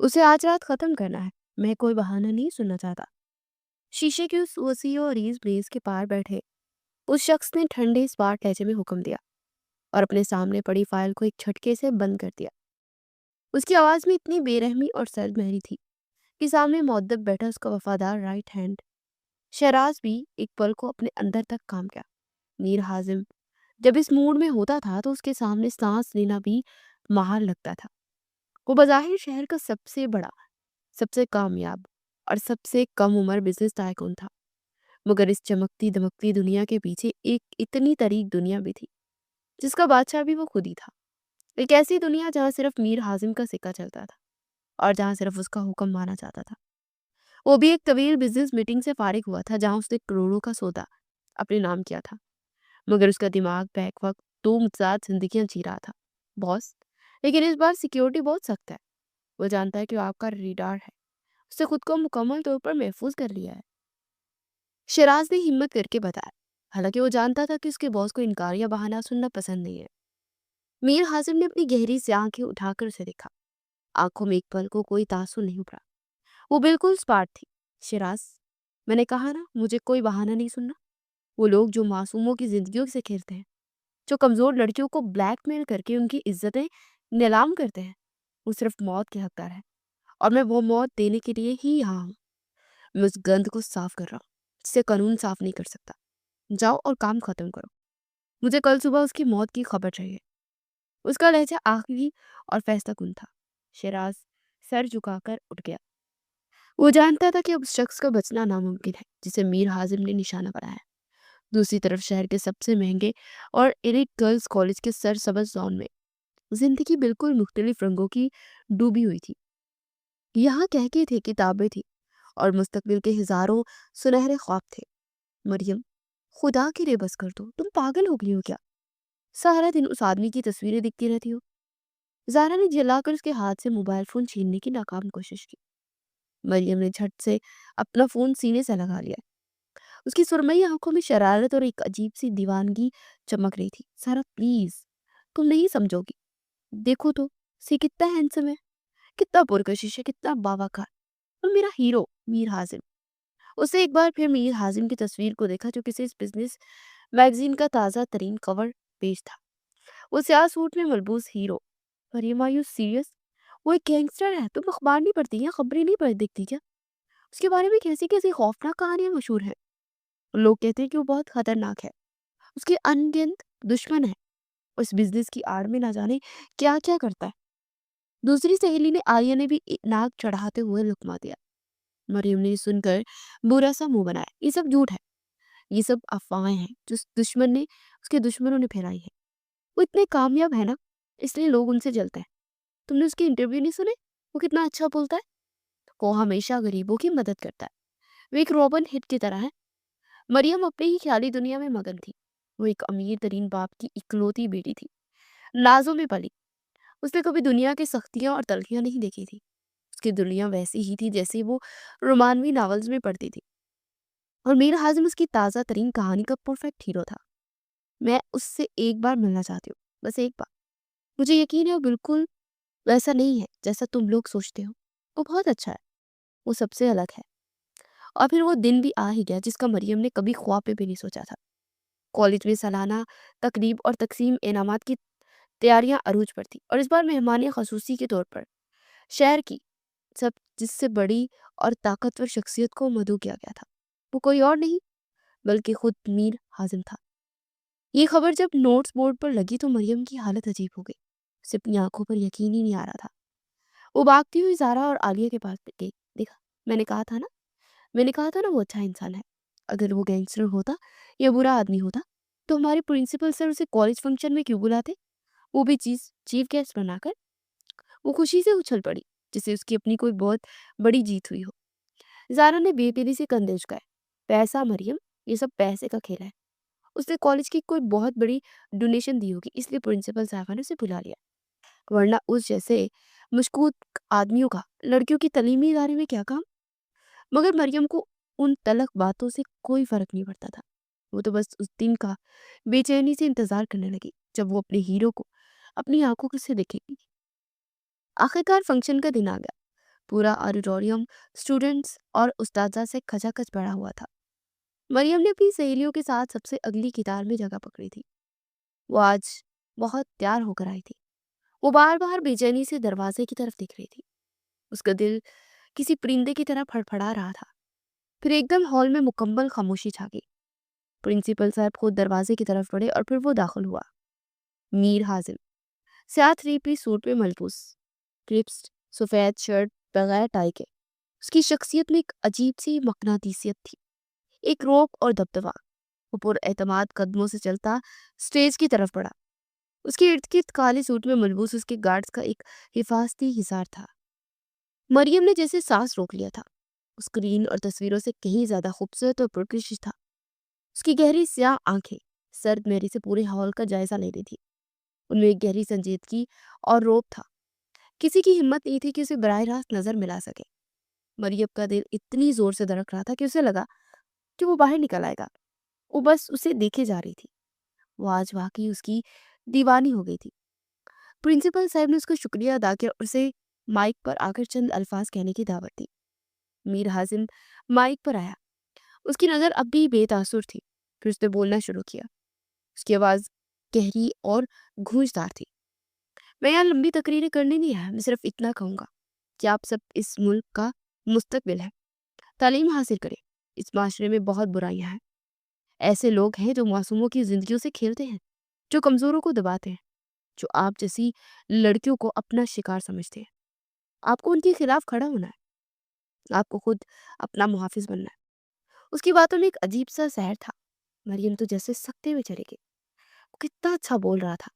उसे आज रात खत्म करना है। मैं कोई बहाना नहीं सुनना चाहता। शीशे की उस वसी और रीज ब्रेज के पार बैठे उस शख्स ने ठंडे स्मार्ट लहजे में हुक्म दिया और अपने सामने पड़ी फाइल को एक झटके से बंद कर दिया। उसकी आवाज में इतनी बेरहमी और सर्द महरी थी कि सामने मुअद्दब बैठा उसका वफादार राइट हैंड शहराज भी एक पल को अपने अंदर तक काम गया। मीर हाजिम जब इस मूड में होता था तो उसके सामने सांस लेना भी महाल लगता था। वो बज़ाहिर शहर का सबसे बड़ा, सबसे कामयाब और सबसे कम उम्र बिजनेस टाइकून था, मगर इस चमकती दमकती दुनिया के पीछे एक इतनी तरीक दुनिया भी थी जिसका बादशाह भी वो खुद ही था। एक ऐसी दुनिया जहाँ सिर्फ मीर हाजिम का सिक्का चलता था और जहाँ सिर्फ उसका हुक्म माना जाता था। वो भी एक तवील बिजनेस मीटिंग से फारिग हुआ था जहाँ उसने करोड़ों का सौदा अपने नाम किया था, मगर उसका दिमाग बैक वक्त दो मुतजाद जिंदगियां जी रहा था। बॉस, लेकिन इस बार सिक्योरिटी बहुत सख्त है। वो जानता है कि वो आपका रीडार है। उसने खुद को मुकम्मल तौर पर महफूज कर लिया है। शिराज ने हिम्मत करके बताया, हालांकि वो जानता था कि उसके बॉस को इनकार या बहाना सुनना पसंद नहीं है। मीर हासिम ने अपनी गहरी सी आंखें उठाकर उसे देखा। आंखों में एक पल को कोई तासुर नहीं उभरा। वो बिल्कुल स्पार्ट थी। शिराज, मैंने कहा ना, मुझे कोई बहाना नहीं सुनना। वो लोग जो मासूमों की जिंदगियों से खेलते हैं, जो कमजोर लड़कियों को ब्लैकमेल करके उनकी इज्जतें नीलाम करते हैं, वो सिर्फ मौत के हकदार है। और मैं वो मौत देने के लिए ही यहाँ हूँ। मैं उस गंध को साफ कर रहा हूँ जिसे कानून साफ नहीं कर सकता। जाओ और काम खत्म करो। मुझे कल सुबह उसकी मौत की खबर चाहिए। उसका लहजा आखिरी और फैसला कुन था। शिराज सर झुकाकर उठ गया। वो जानता था कि अब उस शख्स का बचना नामुमकिन है जिसे मीर हाजिम ने निशाना बनाया। दूसरी तरफ शहर के सबसे महंगे और एलिट गर्ल्स कॉलेज के सरसब्ज जॉन में जिंदगी बिल्कुल मुख्तलिफ रंगों की डूबी हुई थी। यहाँ कहके थे, किताबें थी और मुस्तकबिल के हजारों सुनहरे ख्वाब थे। मरियम, खुदा के लिए बस कर दो, तुम पागल हो गई हो क्या? सारा दिन उस आदमी की तस्वीरें दिखती रहती हो। जारा ने जलाकर उसके हाथ से मोबाइल फोन छीनने की नाकाम कोशिश की। मरियम ने झट से अपना फोन सीने से लगा लिया। उसकी सुरमई आंखों में शरारत और एक अजीब सी दीवानगी चमक रही थी। सारा प्लीज, तुम नहीं समझोगी। देखो तो, सी कितना हैंडसम है, कितना पुरकशिश है, कितना बावाकार। और मेरा हीरो मीर हाजिम। उसे एक बार फिर मीर हाजिम की तस्वीर को देखा जो किसी बिजनेस मैगजीन का ताजा तरीन कवर पेज था। वो स्याह सूट में मलबूस hero. Maryam, are you serious? वो एक गैंगस्टर है। तुम अखबार नहीं पढ़ती क्या? खबरें नहीं पढ़ देखती क्या? उसके बारे में कैसी कैसी खौफनाक कहानियां मशहूर हैं। लोग कहते हैं कि वो बहुत खतरनाक है, उसके अनगिनत दुश्मन है, उस बिजनेस की आड़ में ना जाने क्या क्या करता है। दूसरी सहेली ने आलिया ने भी नाक चढ़ाते हुए लुकमा दिया। मरियम ने सुनकर बुरा सा मुंह बनाया। ये सब झूठ है, ये सब अफवाहें हैं जो उस दुश्मन ने, उसके दुश्मनों ने फैलाई है। वो इतने कामयाब है ना, इसलिए लोग उनसे जलते हैं। तुमने उसके इंटरव्यू नहीं सुने? वो कितना अच्छा बोलता है। वो हमेशा गरीबों की मदद करता है। वो एक रॉबिन हिट की तरह है। मरियम अपनी ही ख्याली दुनिया में मगन थी। वो एक अमीर तरीन बाप की इकलौती बेटी थी, नाजों में पली। उसने कभी दुनिया की सख्तियां और तलखियां नहीं देखी थी। उसकी दुनिया वैसी ही थी जैसी वो रोमानवी नॉवेल्स में पढ़ती थी। और मीर हाजिम उसकी ताज़ा तरीन कहानी का परफेक्ट हीरो था। मैं उससे एक बार मिलना चाहती हूँ, बस एक बार। मुझे यकीन है वो बिल्कुल वैसा नहीं है जैसा तुम लोग सोचते हो। वो बहुत अच्छा है, वो सबसे अलग है। और फिर वो दिन भी आ ही गया जिसका मरियम ने कभी ख्वाब में भी नहीं सोचा था। कॉलेज में सालाना तकरीब और तकसीम इनामात की तैयारियां अरूज पर थी और इस बार मेहमान खसूसी के तौर पर शहर की सब जिससे बड़ी और ताकतवर शख्सियत को मदऊ किया गया था। वो कोई और नहीं बल्कि खुद मीर हाजिम था। ये खबर जब नोट्स बोर्ड पर लगी तो मरियम की हालत अजीब हो गई। उसे अपनी आंखों पर यकीन ही नहीं आ रहा था। वो भागती हुई जारा और आलिया के पास गई। देखा, मैंने कहा था ना, मैंने कहा था ना वो अच्छा इंसान है। अगर वो गैंगस्टर होता या बुरा आदमी होता तो हमारे प्रिंसिपल सर उसे कॉलेज फंक्शन में क्यों बुलाते, वो भी चीज चीफ गेस्ट बनाकर। वो खुशी से उछल पड़ी जिसे उसकी अपनी कोई बहुत बड़ी जीत हुई हो। जारा ने बेबेरी से कंधे झुकाए। पैसा मरियम, ये सब पैसे का खेल है। उसने कॉलेज की कोई बहुत बड़ी डोनेशन दी होगी इसलिए प्रिंसिपल साहबा ने उसे बुला लिया, वरना उस जैसे मशकूक आदमियों का लड़कियों की तलीमी इदारे में क्या काम। मगर मरियम को उन तलख बातों से कोई फर्क नहीं पड़ता था। वो तो बस उस दिन का बेचैनी से इंतजार करने लगी जब वो अपने हीरो को अपनी आंखों से देखेगी। आखिरकार फंक्शन का दिन आ गया। पूरा ऑडिटोरियम स्टूडेंट्स और उस्तादा से खचाखच भरा हुआ था। मरियम ने अपनी सहेलियों के साथ सबसे अगली कतार में जगह पकड़ी थी। वो आज बहुत तैयार होकर आई थी। वो बार बार बेचैनी से दरवाजे की तरफ देख रही थी। उसका दिल किसी परिंदे की तरह फड़फड़ा रहा था। फिर एकदम हॉल में मुकम्मल खामोशी छा गई। प्रिंसिपल साहब खुद दरवाजे की तरफ बढ़े और फिर वो दाखिल हुआ। मीर हाजिम, स्याह थ्री पीस सूट में मलबूस, क्रिप्स सफेद शर्ट बगैर टाई के। उसकी शख्सियत में एक अजीब सी मकनातीसियत थी, एक रोब और दबदबा। वो पुरएतमाद कदमों से चलता स्टेज की तरफ बढ़ा। उसके इर्द गिर्द काले सूट में मलबूस उसके गार्ड्स का एक हिफाजती हिसार था। मरियम ने जैसे सांस रोक लिया था। स्क्रीन और तस्वीरों से कहीं ज्यादा खूबसूरत और पुरकशिश था। उसकी गहरी स्याह आंखें सर्द मेरी से पूरे हॉल का जायजा ले रही थी। उनमें एक गहरी संजीदगी और रोब था। किसी की हिम्मत नहीं थी कि उसे बराह रास्त नजर मिला सके। मरियम का दिल इतनी जोर से धड़क रहा था कि उसे लगा कि वो बाहर निकल आएगा। वो बस उसे देखे जा रही थी। वो आज वाकई उसकी दीवानी हो गई थी। प्रिंसिपल साहब ने उसको शुक्रिया अदा किया और उसे माइक पर आकर चंद अल्फाज कहने की दावत दी। मीर हाजिम माइक पर आया। उसकी नज़र अब भी बेतासुर थी। फिर उसने बोलना शुरू किया। उसकी आवाज़ गहरी और गूंजदार थी। मैं यहाँ लंबी तकरीरें करने नहीं आया। मैं सिर्फ इतना कहूँगा कि आप सब इस मुल्क का मुस्तकबिल है। तालीम हासिल करें। इस माशरे में बहुत बुराइयां हैं। ऐसे लोग हैं जो मासूमों की जिंदगियों से खेलते हैं, जो कमजोरों को दबाते हैं, जो आप जैसी लड़कियों को अपना शिकार समझते हैं। आपको उनके खिलाफ खड़ा होना है। आपको खुद अपना मुहाफिज बनना है। उसकी बातों में एक अजीब सा सहर था। मरियम तो जैसे सकते हुए चली गई। वो कितना अच्छा बोल रहा था।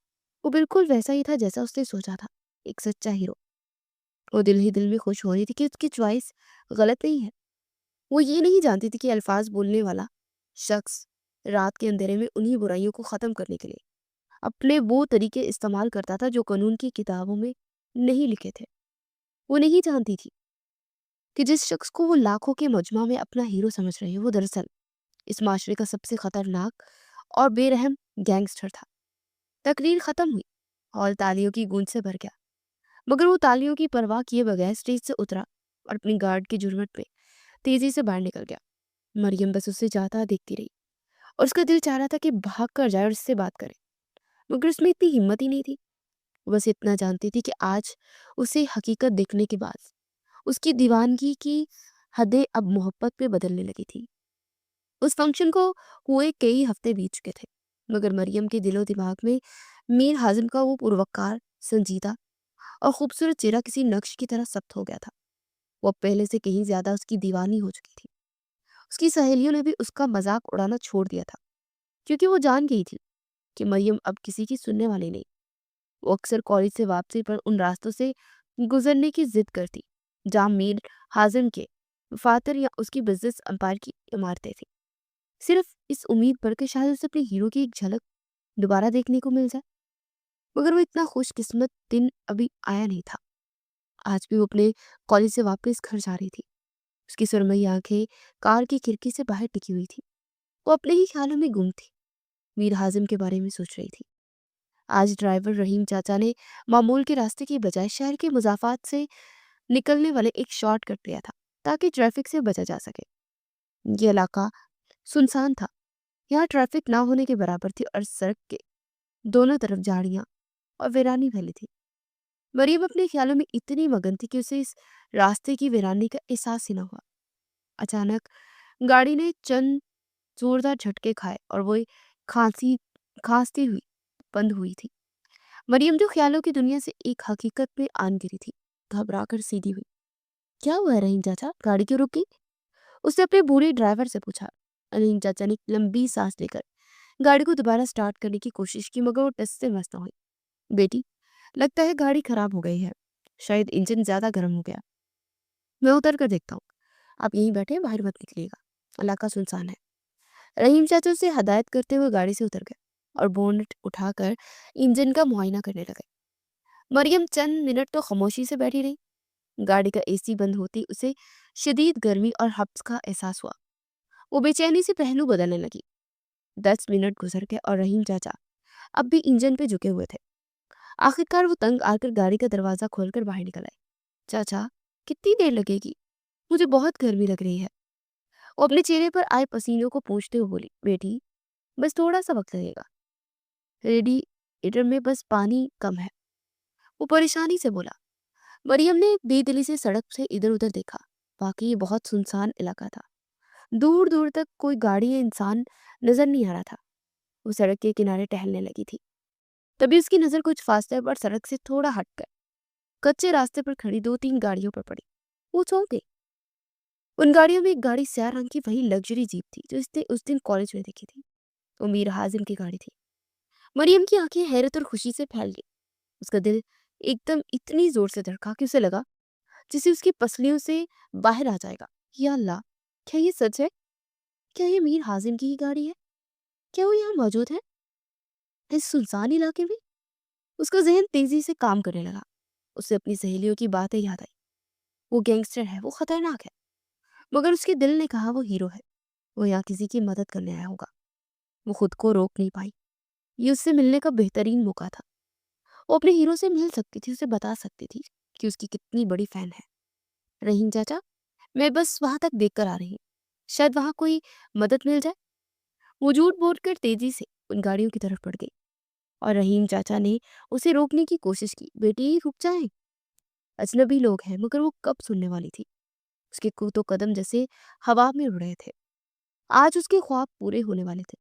वो बिल्कुल वैसा ही था जैसा उसने सोचा था। एक सच्चा हीरो। वो दिल ही दिल में खुश हो रही थी कि उसकी चॉइस गलत नहीं है। वो ये नहीं जानती थी कि अल्फाज बोलने वाला शख्स रात के अंधेरे में उन्हीं बुराइयों को ख़त्म करने के लिए अपने वो तरीके इस्तेमाल करता था जो कानून की किताबों में नहीं लिखे थे। वो नहीं जानती थी कि जिस शख्स को वो लाखों के मजमा में अपना हीरो समझ रही है वो दरअसल इस माशरे का सबसे खतरनाक और बेरहम गैंगस्टर था। तकरीर खत्म हुई। हॉल तालियों की गूंज से भर गया। मगर वो तालियों की परवाह किए बगैर स्टेज से उतरा और अपनी गार्ड की जुर्मट पे तेजी से बाहर निकल गया। मरियम बस उससे जाता देखती रही और उसका दिल चाह रहा था कि भाग कर जाए और उससे बात करे, मगर उसमें इतनी हिम्मत ही नहीं थी। वो बस इतना जानती थी कि आज उसे हकीकत देखने के बाद उसकी दीवानगी की हदें अब मोहब्बत पे बदलने लगी थी। उस फंक्शन को हुए कई हफ्ते बीत चुके थे, मगर मरियम के दिलो दिमाग में मीर हाजिम का वो पुरवकार, संजीदा और खूबसूरत चेहरा किसी नक्श की तरह सख्त हो गया था। वो अब पहले से कहीं ज्यादा उसकी दीवानी हो चुकी थी। उसकी सहेलियों ने भी उसका मजाक उड़ाना छोड़ दिया था, क्योंकि वो जान गई थी कि मरियम अब किसी की सुनने वाली नहीं। वो अक्सर कॉलेज से वापसी पर उन रास्तों से गुजरने की जिद करती जहाँ मीर हाजिम के फातर या उसकी बिजनेस अंपायर की इमारतें थी, सिर्फ इस उम्मीद पर कि शायद उसे अपने हीरो की एक झलक दोबारा देखने को मिल जाए। मगर वो इतना खुशकिस्मत दिन अभी आया नहीं था। आज भी वो अपने कॉलेज से वापस घर जा रही थी। उसकी सुरमई आंखें कार की खिड़की से बाहर टिकी हुई थी। वो अपने ही ख्यालों में गुम थी। मीर हाजिम के बारे में सोच रही थी। आज ड्राइवर रहीम चाचा ने मामूल के रास्ते की बजाय शहर के मुजाफात से निकलने वाले एक शॉर्टकट लिया था ताकि ट्रैफिक से बचा जा सके। ये इलाका सुनसान था। यहाँ ट्रैफिक ना होने के बराबर थी और सड़क के दोनों तरफ झाड़ियां और वीरानी फैली थी। मरियम अपने ख्यालों में इतनी मगन थी कि उसे इस रास्ते की वीरानी का एहसास ही न हुआ। अचानक गाड़ी ने चंद जोरदार झटके खाए और वो खांसी खांसती हुई बंद हुई थी। मरियम जो ख्यालों की दुनिया से एक हकीकत में आन गिरी थी, घबरा कर सीधी हुई। क्या हुआ रहीम चाचा, गाड़ी क्यों रुकी? उसने अपने बूढ़े ड्राइवर से पूछा। रहीम चाचा ने एक लंबी सांस लेकर गाड़ी को दोबारा स्टार्ट करने की कोशिश की, मगर वो टस से मस न हुई। बेटी, लगता है गाड़ी खराब हो गई है। शायद इंजन ज्यादा गर्म हो गया। मैं उतर कर देखता हूँ। आप यहीं बैठे, बाहर मत निकलिएगा। इलाका सुनसान है। रहीम चाचा उसे हदायत करते हुए गाड़ी से उतर गए और बोनट उठाकर इंजन का मुआयना करने लगे। मरियम चंद मिनट तो खामोशी से बैठी रही। गाड़ी का एसी बंद होती उसे शदीद गर्मी और हब्स का एहसास हुआ। वो बेचैनी से पहलू बदलने लगी। 10 मिनट गुजर गए और रहीम चाचा अब भी इंजन पे झुके हुए थे। आखिरकार वो तंग आकर गाड़ी का दरवाजा खोलकर बाहर निकल आए। चाचा, कितनी देर लगेगी? मुझे बहुत गर्मी लग रही है। वो अपने चेहरे पर आए पसीनों को पोंछते हुए बोली, बेटी बस थोड़ा सा वक्त लगेगा, रेडिएटर में बस पानी कम है। वो परेशानी से बोला। मरियम ने बेदिली से सड़क से इधर उधर देखा। वाकई ये बहुत सुनसान इलाका था। दूर दूर तक कोई गाड़ी या इंसान नजर नहीं आ रहा था। वो सड़क के किनारे टहलने लगी थी। तभी उसकी नजर कुछ फासले पर सड़क से थोड़ा हटकर कच्चे रास्ते पर खड़ी 2-3 गाड़ियों पर पड़ी। वो चौंक गई। उन गाड़ियों में एक गाड़ी स्याह रंग की वही लग्जरी जीप थी जो इसने उस दिन कॉलेज में देखी थी। वो मीर हाजिम की गाड़ी थी। मरियम की आंखें हैरत और खुशी से फैल गई। उसका दिल एकदम इतनी जोर से धड़का कि उसे लगा जैसे उसकी पसलियों से बाहर आ जाएगा। या अल्लाह, क्या ये सच है? क्या ये मीर हाजिम की ही गाड़ी है? क्या वो यहाँ मौजूद है इस सुनसान इलाके में? उसका जहन तेजी से काम करने लगा। उसे अपनी सहेलियों की बातें याद आई। वो गैंगस्टर है, वो खतरनाक है, मगर उसके दिल ने कहा वो हीरो है। वो यहाँ किसी की मदद करने आया होगा। वो खुद को रोक नहीं पाई। ये उससे मिलने का बेहतरीन मौका था। वो अपने हीरो से मिल सकती थी, उसे बता सकती थी कि उसकी कितनी बड़ी फैन है। रहीम चाचा, मैं बस वहां तक देख कर आ रही हूँ, शायद वहां कोई मदद मिल जाए। वो झूठ बोलकर तेजी से उन गाड़ियों की तरफ बढ़ गई और रहीम चाचा ने उसे रोकने की कोशिश की। बेटी रुक जाए, अजनबी लोग हैं। मगर वो कब सुनने वाली थी। उसके तो कदम जैसे हवा में उड़ रहे थे। आज उसके ख्वाब पूरे होने वाले थे।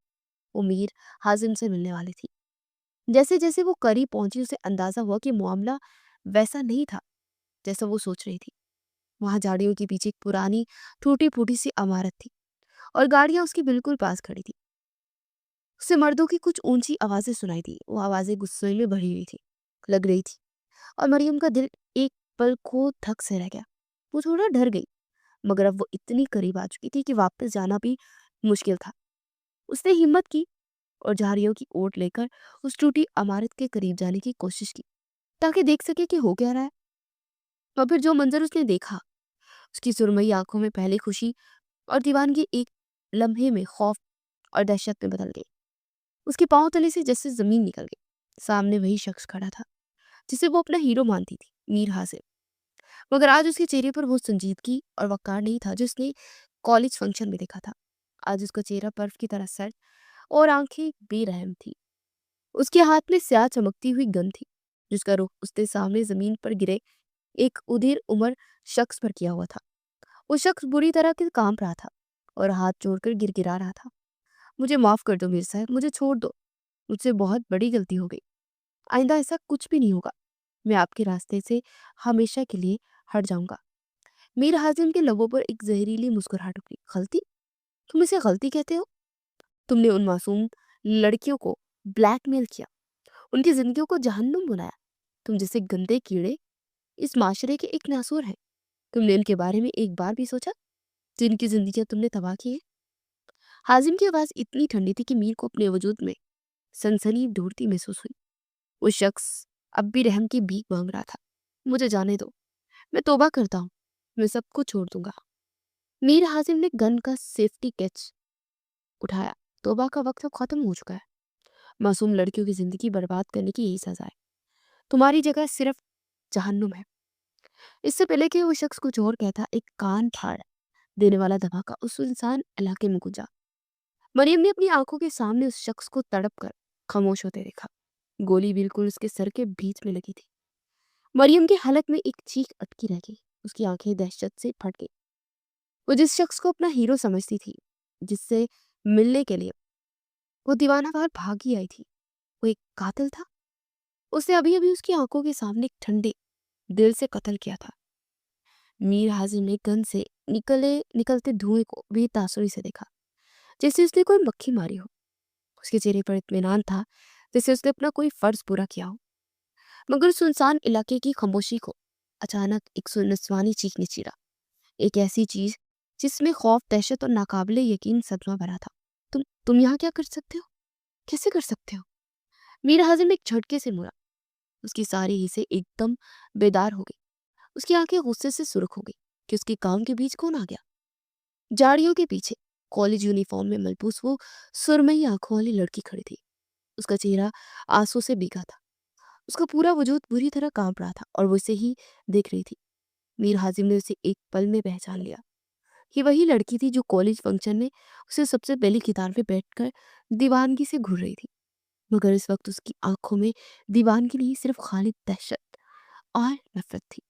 वो मीर हाजिम से मिलने वाली थी। जैसे जैसे वो करीब पहुंची उसे अंदाजा हुआ कि मामला वैसा नहीं था जैसा वो सोच रही थी। वहां झाड़ियों के पीछे एक पुरानी टूटी फूटी सी इमारत थी और गाड़ियां उसके बिल्कुल पास खड़ी थी। उसे मर्दों की कुछ ऊंची आवाजें सुनाई दी। वो आवाजें गुस्से में भरी हुई थी, लग रही थी। और मरियम का दिल एक पल को धक से रह गया। वो थोड़ा डर गई, मगर अब वो इतनी करीब आ चुकी थी कि वापस जाना भी मुश्किल था। उसने हिम्मत की और झाड़ियों की ओट लेकर उस टूटी इमारत के करीब जाने की कोशिश की ताकि देख सके कि हो क्या रहा है। और फिर जो मंजर उसने देखा, उसकी सुरमई आंखों में पहले खुशी और दीवानगी एक लम्हे में खौफ और दहशत में बदल गई। उसके पांव तले से जैसे जमीन निकल गई। सामने वही शख्स खड़ा था जिसे वो अपना हीरो मानती थी, मीर हासिर। मगर आज उसके चेहरे पर वो संजीदगी और वकार नहीं था जो उसने कॉलेज फंक्शन में देखा था। आज उसका चेहरा बर्फ की तरह सर्द और आंखें बेरहम थी। उसके हाथ में स्याह चमकती हुई गन थी जिसका रुख उसके सामने जमीन पर गिरे एक उदिर उम्र शख्स पर किया हुआ था। वो शख्स बुरी तरह के कांप रहा था और हाथ जोड़कर गिड़गिड़ा रहा था। मुझे माफ कर दो मीर साहब, मुझे छोड़ दो। मुझसे बहुत बड़ी गलती हो गई। आइंदा ऐसा कुछ भी नहीं होगा। मैं आपके रास्ते से हमेशा के लिए हट जाऊंगा। मीर हाजिम के लबों पर एक जहरीली मुस्कुराहट उभरी। गलती? तुम इसे गलती कहते हो? तुमने उन मासूम लड़कियों को ब्लैकमेल किया, उनकी जिंदगियों को जहन्नुम बनाया। तुम जैसे गंदे कीड़े इस माशरे के एक नासूर हैं। तुमने उनके बारे में एक बार भी सोचा जिनकी जिंदगियां तुमने तबाह की है? हाजिम की आवाज इतनी ठंडी थी कि मीर को अपने वजूद में सनसनी ढूंढती महसूस हुई। वो शख्स अब भी रहम की भीख मांग रहा था। मुझे जाने दो, मैं तौबा करता हूँ, मैं सब कुछ छोड़ दूंगा। मीर हाजिम ने गन का सेफ्टी कैच उठाया। तौबा का वक्त अब खत्म हो चुका है। मासूम लड़कियों की जिंदगी बर्बाद करने की यही सजा है। तुम्हारी जगह सिर्फ जहन्नुम है। इससे पहले कि वो शख्स कुछ और कहता, एक कान फाड़ देने वाला धमाका उस सुनसान इलाके में गुंजा। मरियम ने अपनी आंखों के सामने उस शख्स को तड़प कर खामोश होते देखा। गोली बिल्कुल उसके सर के बीच में लगी थी। मरियम के हलक में एक चीख अटकी रह गई। उसकी आंखें दहशत से फट गई। वो जिस शख्स को अपना हीरो समझती थी, जिससे मिलने के लिए वो दीवाना वार भागी आई थी, वो एक कातिल था। उसने अभी अभी उसकी आंखों के सामने एक ठंडे दिल से कत्ल किया था। मीर हाजिम ने गन से निकलते धुएं को बेतासुरी से देखा, जैसे उसने कोई मक्खी मारी हो। उसके चेहरे पर इत्मीनान था, जैसे उसने अपना कोई फर्ज पूरा किया हो। मगर सुनसान इलाके की खामोशी को अचानक एक सुनसवानी चीख ने चीरा। एक ऐसी चीज जिसमें खौफ, दहशत और नाकाबिले यकीन सदमा भरा था। तुम यहाँ क्या कर सकते हो? कैसे कर सकते हो? मीर हाजिम एक झटके से मुड़ा। उसकी सारी हिस्से एकदम बेदार हो गई। उसकी आंखें गुस्से से सुर्ख हो गई कि उसके काम के बीच कौन आ गया। झाड़ियों के पीछे कॉलेज यूनिफॉर्म में मलबूस वो सुरमई आंखों वाली लड़की खड़ी थी। उसका चेहरा आंसू से भीगा था। उसका पूरा वजूद बुरी तरह कांप रहा था और वो इसे ही देख रही थी। میر حازم نے اسے ایک پل میں پہچان لیا۔ یہ وہی لڑکی تھی جو کالج فنکشن میں اسے سب سے پہلی قطار پہ بیٹھ کر دیوانگی سے گھور رہی تھی، مگر اس وقت اس کی آنکھوں میں دیوانگی نہیں، صرف خالص دہشت اور نفرت تھی۔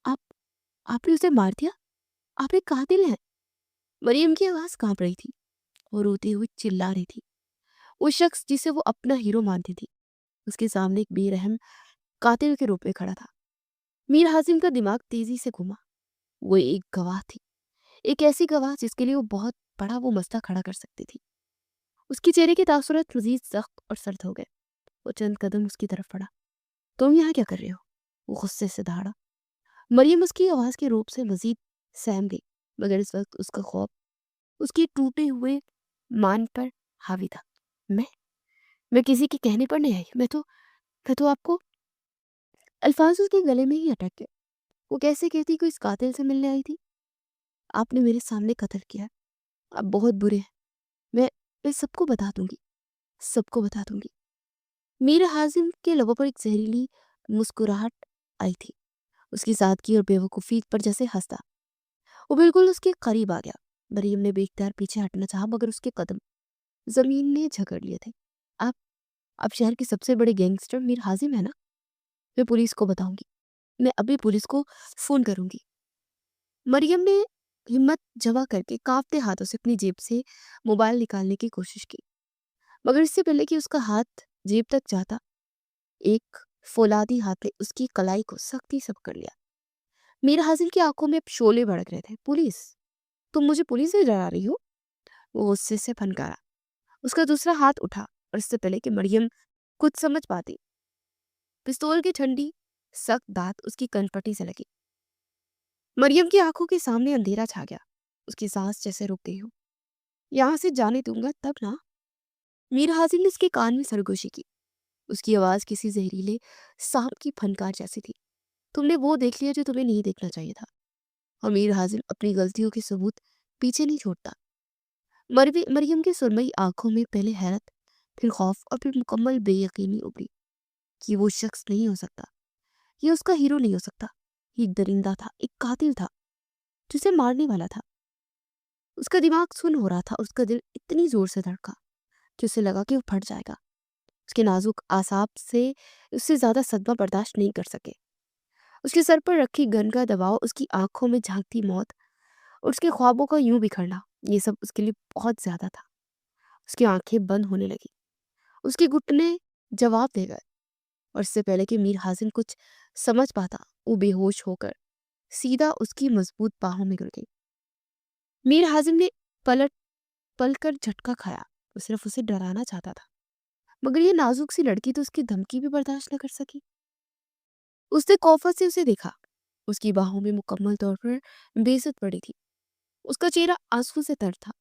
آپ آپ نے اسے مار دیا؟ آپ ایک قاتل ہیں! مریم کی آواز کانپ رہی تھی، وہ روتے ہوئے چلا رہی تھی۔ وہ شخص جسے وہ اپنا ہیرو مانتی تھی اس کے سامنے ایک بے رحم قاتل کے روپ میں کھڑا تھا۔ میر حازم کا دماغ تیزی سے گھوما۔ وہ ایک گواہ تھی، ایک ایسی گواہ جس کے لیے وہ بہت بڑا وہ مسئلہ کھڑا کر سکتی تھی۔ اس کے چہرے کے تاثرات مزید سخت اور سرد ہو گئے۔ وہ چند قدم اس کی طرف بڑھا۔ تم یہاں کیا کر رہے ہو؟ وہ غصے سے دہاڑا۔ مریم اس کی آواز کے روپ سے مزید سہم گئی، مگر اس وقت اس کا خوف اس کے ٹوٹے ہوئے مان پر حاوی تھا۔ میں کسی کے کہنے پر نہیں آئی، میں تو آپ کو… الفاظ اس کے گلے میں ہی اٹک گئے۔ وہ کیسے کہتی کہ اس قاتل سے ملنے آئی تھی؟ آپ نے میرے سامنے قتل کیا، آپ بہت برے ہیں، میں سب کو بتا دوں گی، سب کو بتا دوں گی۔ میر حازم کے لبوں پر ایک زہریلی مسکراہٹ آئی تھی، اس کی سادگی اور بے وقوفی پر جیسے ہنستا۔ وہ بالکل اس کے قریب آ گیا۔ مریم نے بے اختیار پیچھے ہٹنا چاہا، مگر اس کے قدم زمین نے جھکڑ لیے تھے۔ آپ شہر کے سب سے بڑے گینگسٹر میر حازم ہے نا؟ میں پولیس کو بتاؤں گی، میں ابھی پولیس کو فون کروں گی۔ مریم نے ہمت جمع کر کے کانپتے ہاتھوں سے اپنی جیب سے موبائل نکالنے کی کوشش کی، مگر اس سے پہلے کہ اس کا ہاتھ جیب تک جاتا، ایک فولادی ہاتھ نے اس کی کلائی کو سختی سے پکڑ لیا۔ میر حازم کی آنکھوں میں اب شعلے بھڑک رہے تھے۔ پولیس؟ تم مجھے پولیس سے ڈرا رہی ہو؟ وہ غصے سے پھنکارا۔ اس کا دوسرا ہاتھ اٹھا اور اس سے پہلے کہ مریم کچھ سمجھ پاتی، پستول کی ٹھنڈی سخت دھات اس کی کن پٹی سے لگی۔ مریم کی آنکھوں کے سامنے اندھیرا چھا گیا، اس کی سانس جیسے رک گئی ہو۔ یہاں سے جانے دوں گا تب نا؟ میر حازم نے اس کے کان میں سرگوشی کی۔ اس کی آواز کسی زہریلے سانپ کی پھنکار جیسی تھی۔ تم نے وہ دیکھ لیا جو تمہیں نہیں دیکھنا چاہیے تھا۔ اور میر حازم اپنی غلطیوں کے ثبوت پیچھے نہیں چھوڑتا۔ مریم کی سرمئی آنکھوں میں پہلے حیرت، پھر خوف اور پھر مکمل بے یقینی ابھری کہ وہ شخص نہیں ہو سکتا، یہ اس کا ہیرو نہیں ہو سکتا۔ یہ ایک درندہ تھا، ایک قاتل تھا جسے مارنے والا تھا۔ اس کا دماغ سن ہو رہا تھا، اس کا دل اتنی زور سے دھڑکا کہ اسے لگا کہ وہ پھٹ جائے گا۔ اس کے نازک اعصاب سے اس سے زیادہ صدمہ برداشت نہیں کر سکے۔ اس کے سر پر رکھی گن کا دباؤ، اس کی آنکھوں میں جھانکتی موت اور اس کے خوابوں کا یوں بکھرنا، یہ سب اس کے لیے بہت زیادہ تھا۔ اس کی آنکھیں بند ہونے لگی، اس کے گھٹنے جواب دے گئے، اور اس سے پہلے کہ میر حازم کچھ سمجھ پاتا، وہ بے ہوش ہو کر سیدھا اس کی مضبوط باہوں میں گر گئی۔ میر حازم نے پل کر جھٹکا کھایا۔ وہ صرف اسے ڈرانا چاہتا تھا، مگر یہ نازک سی لڑکی تو اس کی دھمکی بھی برداشت نہ کر سکی۔ اس نے کوفت سے اسے دیکھا، اس کی باہوں میں مکمل طور پر بے عزت پڑی تھی۔ اس کا چہرہ آنسو سے تر تھا۔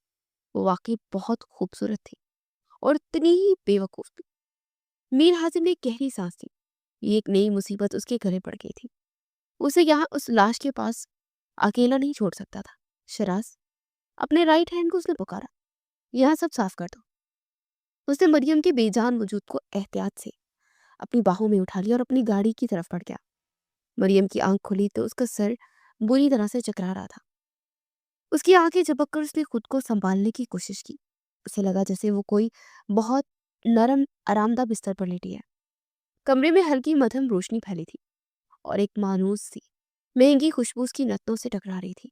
وہ واقعی بہت خوبصورت تھی اور اتنی ہی بے وقوف بھی۔ میر حازم نے ایک گہری سانس لی۔ یہ ایک نئی مصیبت اس کے گلے پڑ گئی تھی۔ اسے یہاں اس لاش کے پاس اکیلا نہیں چھوڑ سکتا تھا۔ شراز، اپنے رائٹ ہینڈ کو اس نے پکارا، یہاں سب صاف کر دو۔ اس نے مریم کے بے جان وجود کو احتیاط سے اپنی باہوں میں اٹھا لیا اور اپنی گاڑی کی طرف بڑھ گیا۔ مریم کی آنکھ کھلی تو اس کا سر بری طرح سے چکرا رہا تھا۔ اس کی آنکھیں جھپک کر اس نے خود کو سنبھالنے کی کوشش کی۔ اسے لگا جیسے وہ کوئی بہت نرم آرام دہ بستر پر لیٹی ہے۔ کمرے میں ہلکی مدھم روشنی پھیلی تھی اور ایک مانوس سی مہنگی خوشبو اس کی نتنوں سے ٹکرا رہی تھی۔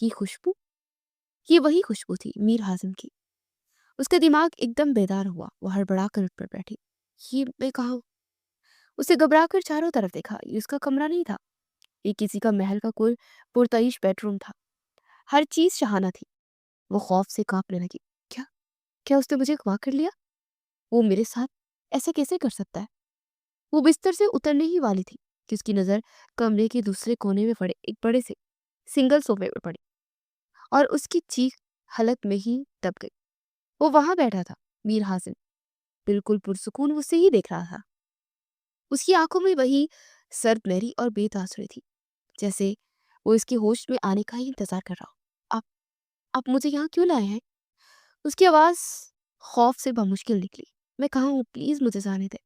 یہ خوشبو، یہ وہی خوشبو تھی میر حازم کی۔ اس کا دماغ ایک دم بیدار ہوا۔ وہ ہڑبڑا کر اٹھ پر بیٹھی۔ یہ میں کہاں ہوں؟ اسے گھبرا کر چاروں طرف دیکھا۔ یہ اس کا کمرہ نہیں تھا، یہ کسی کا محل کا کوئی پرتعیش بیڈ روم تھا۔ ہر چیز شہانہ تھی۔ وہ خوف سے کانپنے لگی۔ کیا اس نے مجھے اغوا کر لیا؟ وہ میرے ساتھ ایسا کیسے کر سکتا ہے؟ وہ بستر سے اترنے ہی والی تھی کہ اس کی نظر کمرے کے دوسرے کونے میں پڑے ایک بڑے سے سنگل صوفے پر پڑی اور اس کی چیخ حلق میں ہی دب گئی۔ وہ وہاں بیٹھا تھا، میر حازم، بالکل پرسکون، اسے ہی دیکھ رہا تھا۔ اس کی آنکھوں میں وہی سرد مہری اور بے تاثری تھی، جیسے وہ اس کے ہوش میں آنے کا ہی انتظار کر رہا ہو۔ آپ مجھے یہاں کیوں لائے ہیں؟ اس کی آواز خوف سے بمشکل نکلی۔ میں کہاں ہوں؟ پلیز مجھے جانے دے،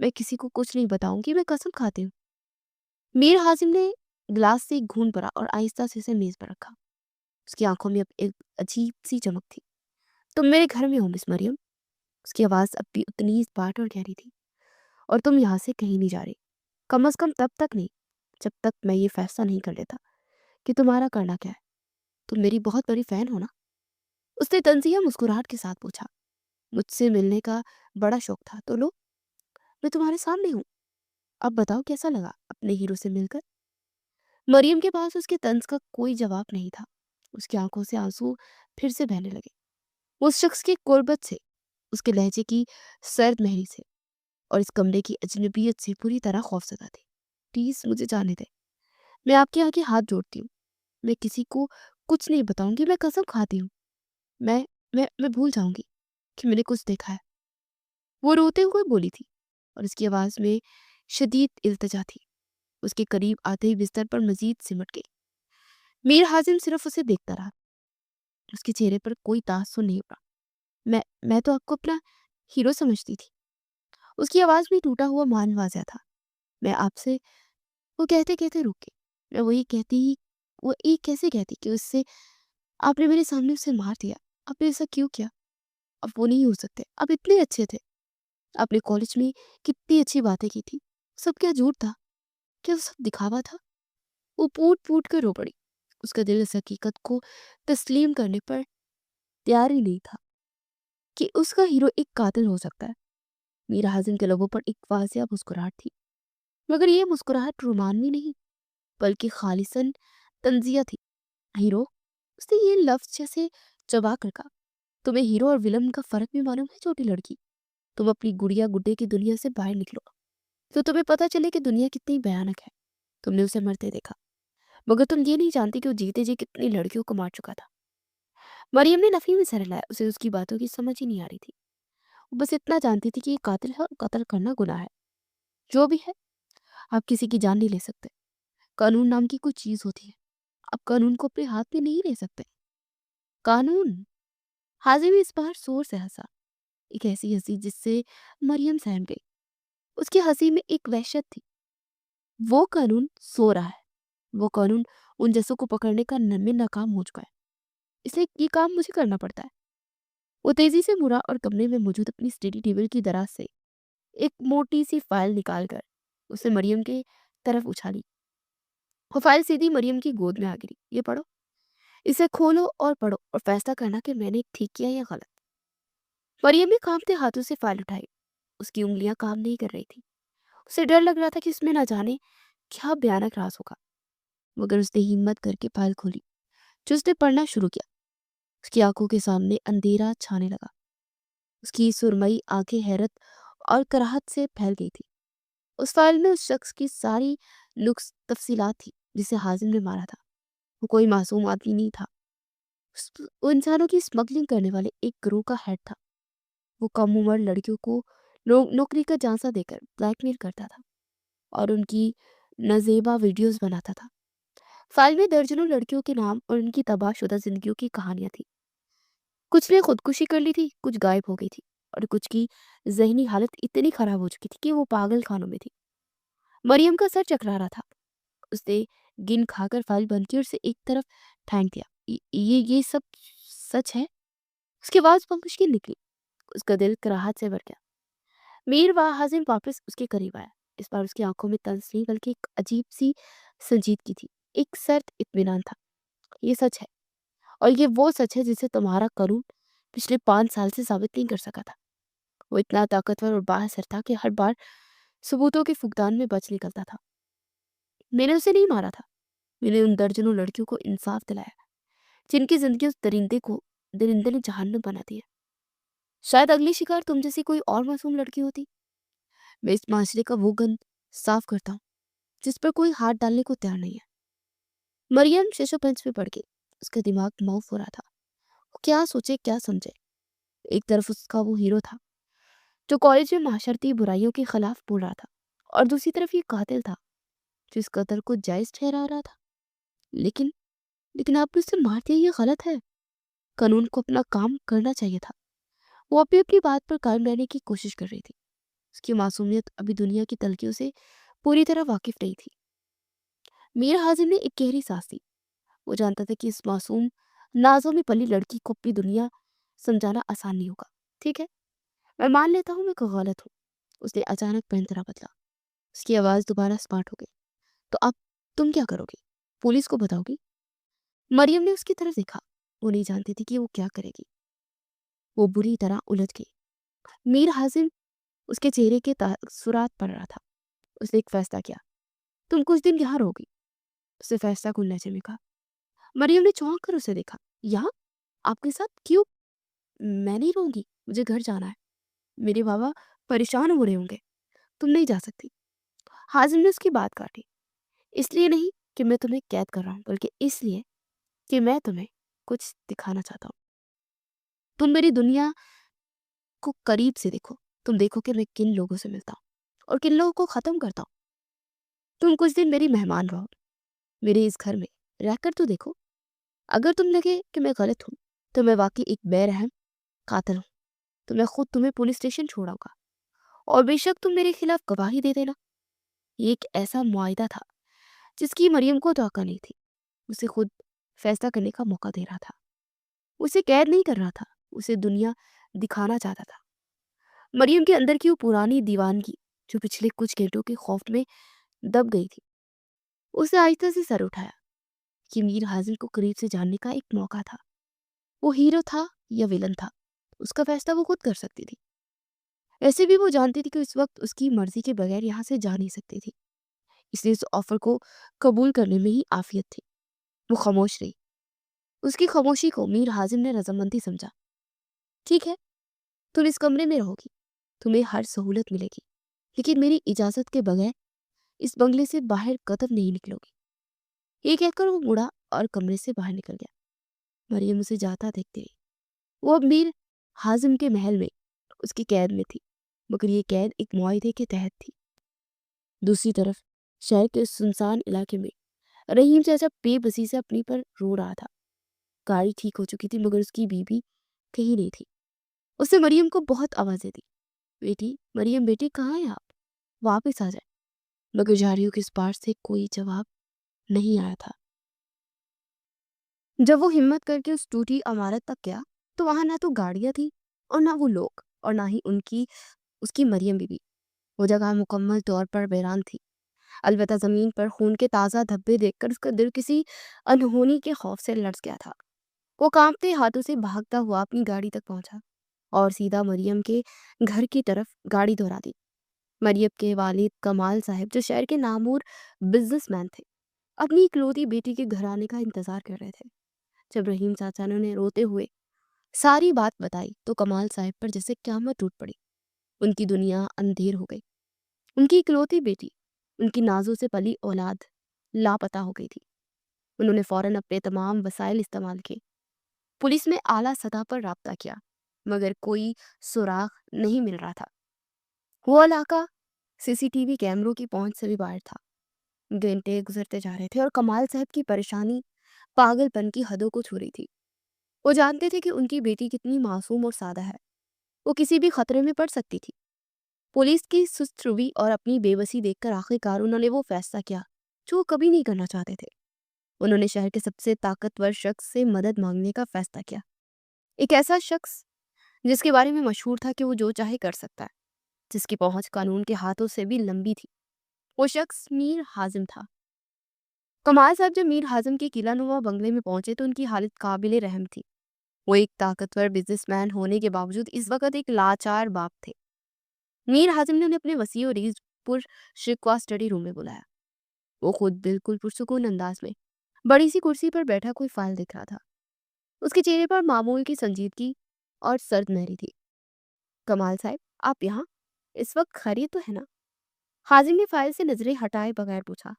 میں کسی کو کچھ نہیں بتاؤں گی، میں قسم کھاتی ہوں۔ میر حازم نے ग्लास से एक घूंट भरा और आहिस्ता से उसे मेज पर रखा। उसकी आंखों में अब एक अजीब सी चमक थी। तुम मेरे घर में हो मिस मरियम। उसकी आवाज अब भी उतनी ही स्पाट और गहरी थी। और तुम यहाँ से कहीं नहीं जा रही, कम से कम तब तक नहीं जब तक मैं ये फैसला नहीं कर लेता कि तुम्हारा करना क्या है। तुम मेरी बहुत बड़ी फैन हो ना? उसने तंजिया मुस्कुराहट के साथ पूछा। मुझसे मिलने का बड़ा शौक था तो लो, मैं तुम्हारे सामने हूँ। अब बताओ कैसा लगा अपने हीरो से मिलकर? मरियम के पास उसके तंज का कोई जवाब नहीं था। उसकी आंखों से आंसू फिर से बहने लगे। वो उस शख्स की कुर्बत से, उसके लहजे की सर्द महरी से और इस कमरे की अजनबियत से पूरी तरह खौफजदा थी। प्लीज मुझे जाने दे, मैं आपके आगे हाथ जोड़ती हूँ। मैं किसी को कुछ नहीं बताऊंगी, मैं कसम खाती हूँ। मैं मैं भूल जाऊंगी कि मैंने कुछ देखा है। वो रोते हुए बोली थी और उसकी आवाज में शदीद इल्तिजा थी। उसके करीब आते ही बिस्तर पर मजीद सिमट गई। मीर हाजिम सिर्फ उसे देखता रहा। उसके चेहरे पर कोई तासुर नहीं पड़ा। मैं तो आपको अपना हीरो समझती थी। उसकी आवाज में टूटा हुआ मान वाजा था। मैं आपसे, वो कहते कहते रुक गई। मैं वही कहती ही, वो एक कैसे कहती कि उससे, आपने मेरे सामने उसे मार दिया। आपने ऐसा क्यों किया? अब वो नहीं हो सकते, आप इतने अच्छे थे। आपने कॉलेज में कितनी अच्छी बातें की थी। सब क्या झूठ था? क्या वो सब दिखावा था? वो फूट फूट कर रो पड़ी। उसका दिल इस हकीकत को तस्लीम करने पर तैयार ही नहीं था कि उसका हीरो एक कातिल हो सकता है। मीरा हाजिम के लबों पर एक वाजिया मुस्कुराहट थी, मगर ये मुस्कुराहट रोमानवी नहीं बल्कि खालिसन तंजिया थी। हीरो, उसने ये लफ्ज जैसे चबा कर कहा। तुम्हें हीरो और विलन का फर्क भी मालूम है छोटी लड़की? तुम अपनी गुड़िया गुड्डे की दुनिया से बाहर निकलो तो तुम्हें पता चले कि दुनिया कितनी भयानक है। तुमने उसे मरते देखा, मगर तुम ये नहीं जानती कि वो जीते जी कितनी लड़कियों को मार चुका था। मरियम ने नफी में सर हिलाया। उसे उसकी बातों की समझ ही नहीं आ रही थी। वो बस इतना जानती थी कि ये कातिल है और कत्ल करना गुनाह है। जो भी है, आप किसी की जान नहीं ले सकते। कानून नाम की कोई चीज होती है, आप कानून को अपने हाथ में नहीं ले सकते। कानून? हाजिम इस बार जोर से हंसा, एक ऐसी हंसी जिससे मरियम सहम गई। उसकी हंसी में एक वहशत थी। वो कानून सो रहा है। वो कानून उन जैसों को पकड़ने का में नाकाम हो चुका है, इसलिए ये काम मुझे करना पड़ता है। वो तेजी से मुड़ा और कमरे में मौजूद अपनी स्टडी टेबल की दराज से एक मोटी सी फाइल निकालकर उसे मरियम के तरफ उछाली। वो फाइल सीधी मरियम की गोद में आ गिरी। ये पढ़ो, इसे खोलो और पढ़ो और फैसला करना कि मैंने ठीक किया या गलत। मरियम ने कांपते हाथों से फाइल उठाई। उसकी उंगलियां काम नहीं कर रही थी। उसे डर लग रहा था कि इसमें ना जाने क्या भयानक राज होगा, मगर उसने हिम्मत करके फाइल खोली। जो उसने पढ़ना शुरू किया, उसकी आंखों के सामने अंधेरा छाने लगा। उसकी सुरमई आंखें हैरत और कराहत से फैल गई थी। उस फाइल में उस शख्स की सारी नुक्स तफसीलात थी जिसे हाजिम ने मारा था। वो कोई मासूम आदमी नहीं था। वो इंसानों की स्मगलिंग करने वाले एक गिरोह का हेड था। वो कम उम्र लड़कियों को नौकरी का झांसा देकर ब्लैकमेल करता था और उनकी नजेबा वीडियोस बनाता था। फाइल में दर्जनों लड़कियों के नाम और उनकी तबाहशुदा जिंदगियों की कहानियां थी। कुछ ने खुदकुशी कर ली थी, कुछ गायब हो गई थी और कुछ की जहनी हालत इतनी खराब हो चुकी थी कि वो पागल खानों में थी। मरियम का सर चकरा रहा था। उसने गिन खाकर फाइल बंद की और उसे एक तरफ फेंक दिया। ये सब सच है? उसकी आवाज बहुत मुश्किल निकली। उसका दिल कराहत से भर गया। मीर हाजिम वापस उसके करीब आया। इस बार उसकी आंखों में तंज नहीं बल्कि एक अजीब सी संजीदगी थी, एक सर्द इत्मीनान था। ये सच है, और ये वो सच है जिसे तुम्हारा कानून पिछले 5 साल से साबित नहीं कर सका था। वो इतना ताकतवर और बाअसर था कि हर बार सबूतों के फुकदान में बच निकलता था। मैंने उसे नहीं मारा था। मैंने उन दर्जनों लड़कियों को इंसाफ दिलाया जिनकी जिंदगी उस दरिंदे ने जहन्नुम बना दिया। शायद अगली शिकार तुम जैसी कोई और मासूम लड़की होती। मैं इस माशरे का वो गंद साफ करता हूँ जिस पर कोई हाथ डालने को तैयार नहीं है। मरियम शीशो पंच में पड़ गई। उसका दिमाग माउफ हो रहा था। वो क्या सोचे क्या समझे। एक तरफ उसका वो हीरो था जो कॉलेज में माशरती बुराइयों के खिलाफ बोल रहा था, और दूसरी तरफ ये कातिल था जो इस कत्ल को जायज ठहरा रहा था। लेकिन लेकिन आपने उसे मार दिया, ये गलत है। कानून को अपना काम करना चाहिए था। वो अभी अपनी बात पर कायम रहने की कोशिश कर रही थी। उसकी मासूमियत अभी दुनिया की तलखियों से पूरी तरह वाकिफ नहीं थी। میر حازم نے ایک گہری سانس لی۔ وہ جانتا تھا کہ اس معصوم نازوں میں پلی لڑکی کو اپنی دنیا سمجھانا آسان نہیں ہوگا۔ ٹھیک ہے، میں مان لیتا ہوں میں کوئی غلط ہوں۔ اس نے اچانک پینترا بدلا۔ اس کی آواز دوبارہ اسمارٹ ہو گئی۔ تو اب تم کیا کرو گی؟ پولیس کو بتاؤ گی؟ مریم نے اس کی طرف دیکھا۔ وہ نہیں جانتی تھی کہ وہ کیا کرے گی۔ وہ بری طرح الجھ گئی۔ میر حازم اس کے چہرے کے تاثرات پڑھ رہا تھا۔ اس نے ایک فیصلہ کیا۔ تم کچھ دن یہاں رہو گی، اس نے فیصلہ کن لہجے میں کہا۔ مریم نے چونک کر اسے دیکھا۔ یہاں؟ آپ کے ساتھ؟ کیوں؟ میں نہیں رہوں گی، مجھے گھر جانا ہے۔ میرے بابا پریشان ہو رہے ہوں گے، تم نہیں جا سکتی۔ حازم نے اس کی بات کاٹی۔ اس لیے نہیں کہ میں تمہیں قید کر رہا ہوں، بلکہ اس لیے کہ میں تمہیں کچھ دکھانا چاہتا ہوں۔ تم میری دنیا کو قریب سے دیکھو۔ تم دیکھو کہ میں کن لوگوں سے ملتا ہوں اور کن لوگوں کو ختم کرتا ہوں۔ تم کچھ دن میری مہمان رہو، میرے اس گھر میں رہ کر تو دیکھو۔ اگر تم لگے کہ میں غلط ہوں تو میں واقعی ایک بے رحم قاتل ہوں، تو میں خود تمہیں پولیس اسٹیشن چھوڑاؤں گا، اور بے شک تم میرے خلاف گواہی دے دینا۔ یہ ایک ایسا معاہدہ تھا جس کی مریم کو توقع نہیں تھی۔ اسے خود فیصلہ کرنے کا موقع دے رہا تھا۔ اسے قید نہیں کر رہا تھا، اسے دنیا دکھانا چاہتا تھا۔ مریم کے اندر کی وہ پرانی دیوانگی جو پچھلے کچھ گھنٹوں کے خوف میں دب گئی تھی، اسے آہستہ سے سر اٹھایا۔ یہ میر حازم کو قریب سے جاننے کا ایک موقع تھا۔ وہ ہیرو تھا یا ویلن تھا، اس کا فیصلہ وہ خود کر سکتی تھی۔ ایسے بھی وہ جانتی تھی کہ اس وقت اس کی مرضی کے بغیر یہاں سے جا نہیں سکتی تھی، اس لیے اس آفر کو قبول کرنے میں ہی عافیت تھی۔ وہ خاموش رہی۔ اس کی خاموشی کو میر حازم نے رضامندی سمجھا۔ ٹھیک ہے، تم اس کمرے میں رہو گی، تمہیں ہر سہولت ملے گی، لیکن میری اجازت کے بغیر اس بنگلے سے باہر قدم نہیں نکلو گی۔ یہ کہہ کر وہ مڑا اور کمرے سے باہر نکل گیا۔ مریم اسے جاتا دیکھتی رہی۔ وہ اب میر حازم کے محل میں اس کی قید میں تھی، مگر یہ قید ایک معاہدے کے تحت تھی۔ دوسری طرف شہر کے سنسان علاقے میں رحیم چاچا بے بسی سے اپنی پر رو رہا تھا۔ گاڑی ٹھیک ہو چکی تھی مگر اس کی بیوی کہیں نہیں تھی۔ اس نے مریم کو بہت آوازیں دی۔ بیٹی، مریم بیٹی، کہاں ہیں آپ؟ واپس آ جائیں۔ مگر جھاڑیوں کے اس پار سے کوئی جواب نہیں آیا تھا۔ جب وہ ہمت کر کے اس ٹوٹی عمارت تک گیا تو وہاں نہ تو گاڑیاں تھی اور نہ وہ لوگ، اور نہ ہی اس کی مریم بیوی۔ وہ جگہ مکمل طور پر ویران تھی۔ البتہ زمین پر خون کے تازہ دھبے دیکھ کر اس کا دل کسی انہونی کے خوف سے لرز گیا تھا۔ وہ کانپتے ہاتھوں سے بھاگتا ہوا اپنی گاڑی تک پہنچا اور سیدھا مریم کے گھر کی طرف گاڑی دورا دی۔ مریم کے والد کمال صاحب، جو شہر کے نامور بزنس مین تھے، اپنی اکلوتی بیٹی کے گھر آنے کا انتظار کر رہے تھے۔ جب رحیم چاچا نے انہیں روتے ہوئے ساری بات بتائی تو کمال صاحب پر جیسے قیامت ٹوٹ پڑی۔ ان کی دنیا اندھیر ہو گئی۔ ان کی اکلوتی بیٹی، ان کی نازوں سے پلی اولاد لاپتہ ہو گئی تھی۔ انہوں نے فوراً اپنے تمام وسائل استعمال کیے۔ پولیس میں اعلیٰ سطح پر رابطہ کیا، مگر کوئی سراغ نہیں مل رہا تھا۔ وہ علاقہ سی سی ٹی وی کیمروں کی پہنچ سے بھی باہر تھا۔ گھنٹے گزرتے جا رہے تھے اور کمال صاحب کی پریشانی پاگل پن کی حدوں کو چھو رہی تھی۔ وہ جانتے تھے کہ ان کی بیٹی کتنی معصوم اور سادہ ہے، وہ کسی بھی خطرے میں پڑ سکتی تھی۔ پولیس کی سست روی اور اپنی بے بسی دیکھ کر آخر کار انہوں نے وہ فیصلہ کیا جو وہ کبھی نہیں کرنا چاہتے تھے۔ انہوں نے شہر کے سب سے طاقتور شخص سے مدد مانگنے کا فیصلہ کیا۔ ایک ایسا شخص جس کے بارے میں مشہور تھا کہ وہ جو چاہے کر سکتا ہے، جس کی پہنچ قانون کے ہاتھوں سے بھی لمبی تھی۔ وہ شخص میر حازم تھا۔ کمال صاحب جب میر حازم کے قلعہ نما بنگلے میں پہنچے تو ان کی حالت قابل رحم تھی۔ وہ ایک طاقتور بزنس مین ہونے کے باوجود اس وقت ایک لاچار باپ تھے۔ میر حازم نے انہیں اپنے وسیع و عریض پر شکوہ اسٹڈی روم میں بلایا۔ وہ خود بالکل پرسکون انداز میں بڑی سی کرسی پر بیٹھا کوئی فائل دیکھ رہا تھا۔ اس کے چہرے پر معمول کی سنجیدگی اور سرد مہری تھی۔ کمال صاحب، آپ یہاں؟ اس وقت خیریت تو ہے نا؟ حازم نے فائل سے نظریں ہٹائے بغیر پوچھا۔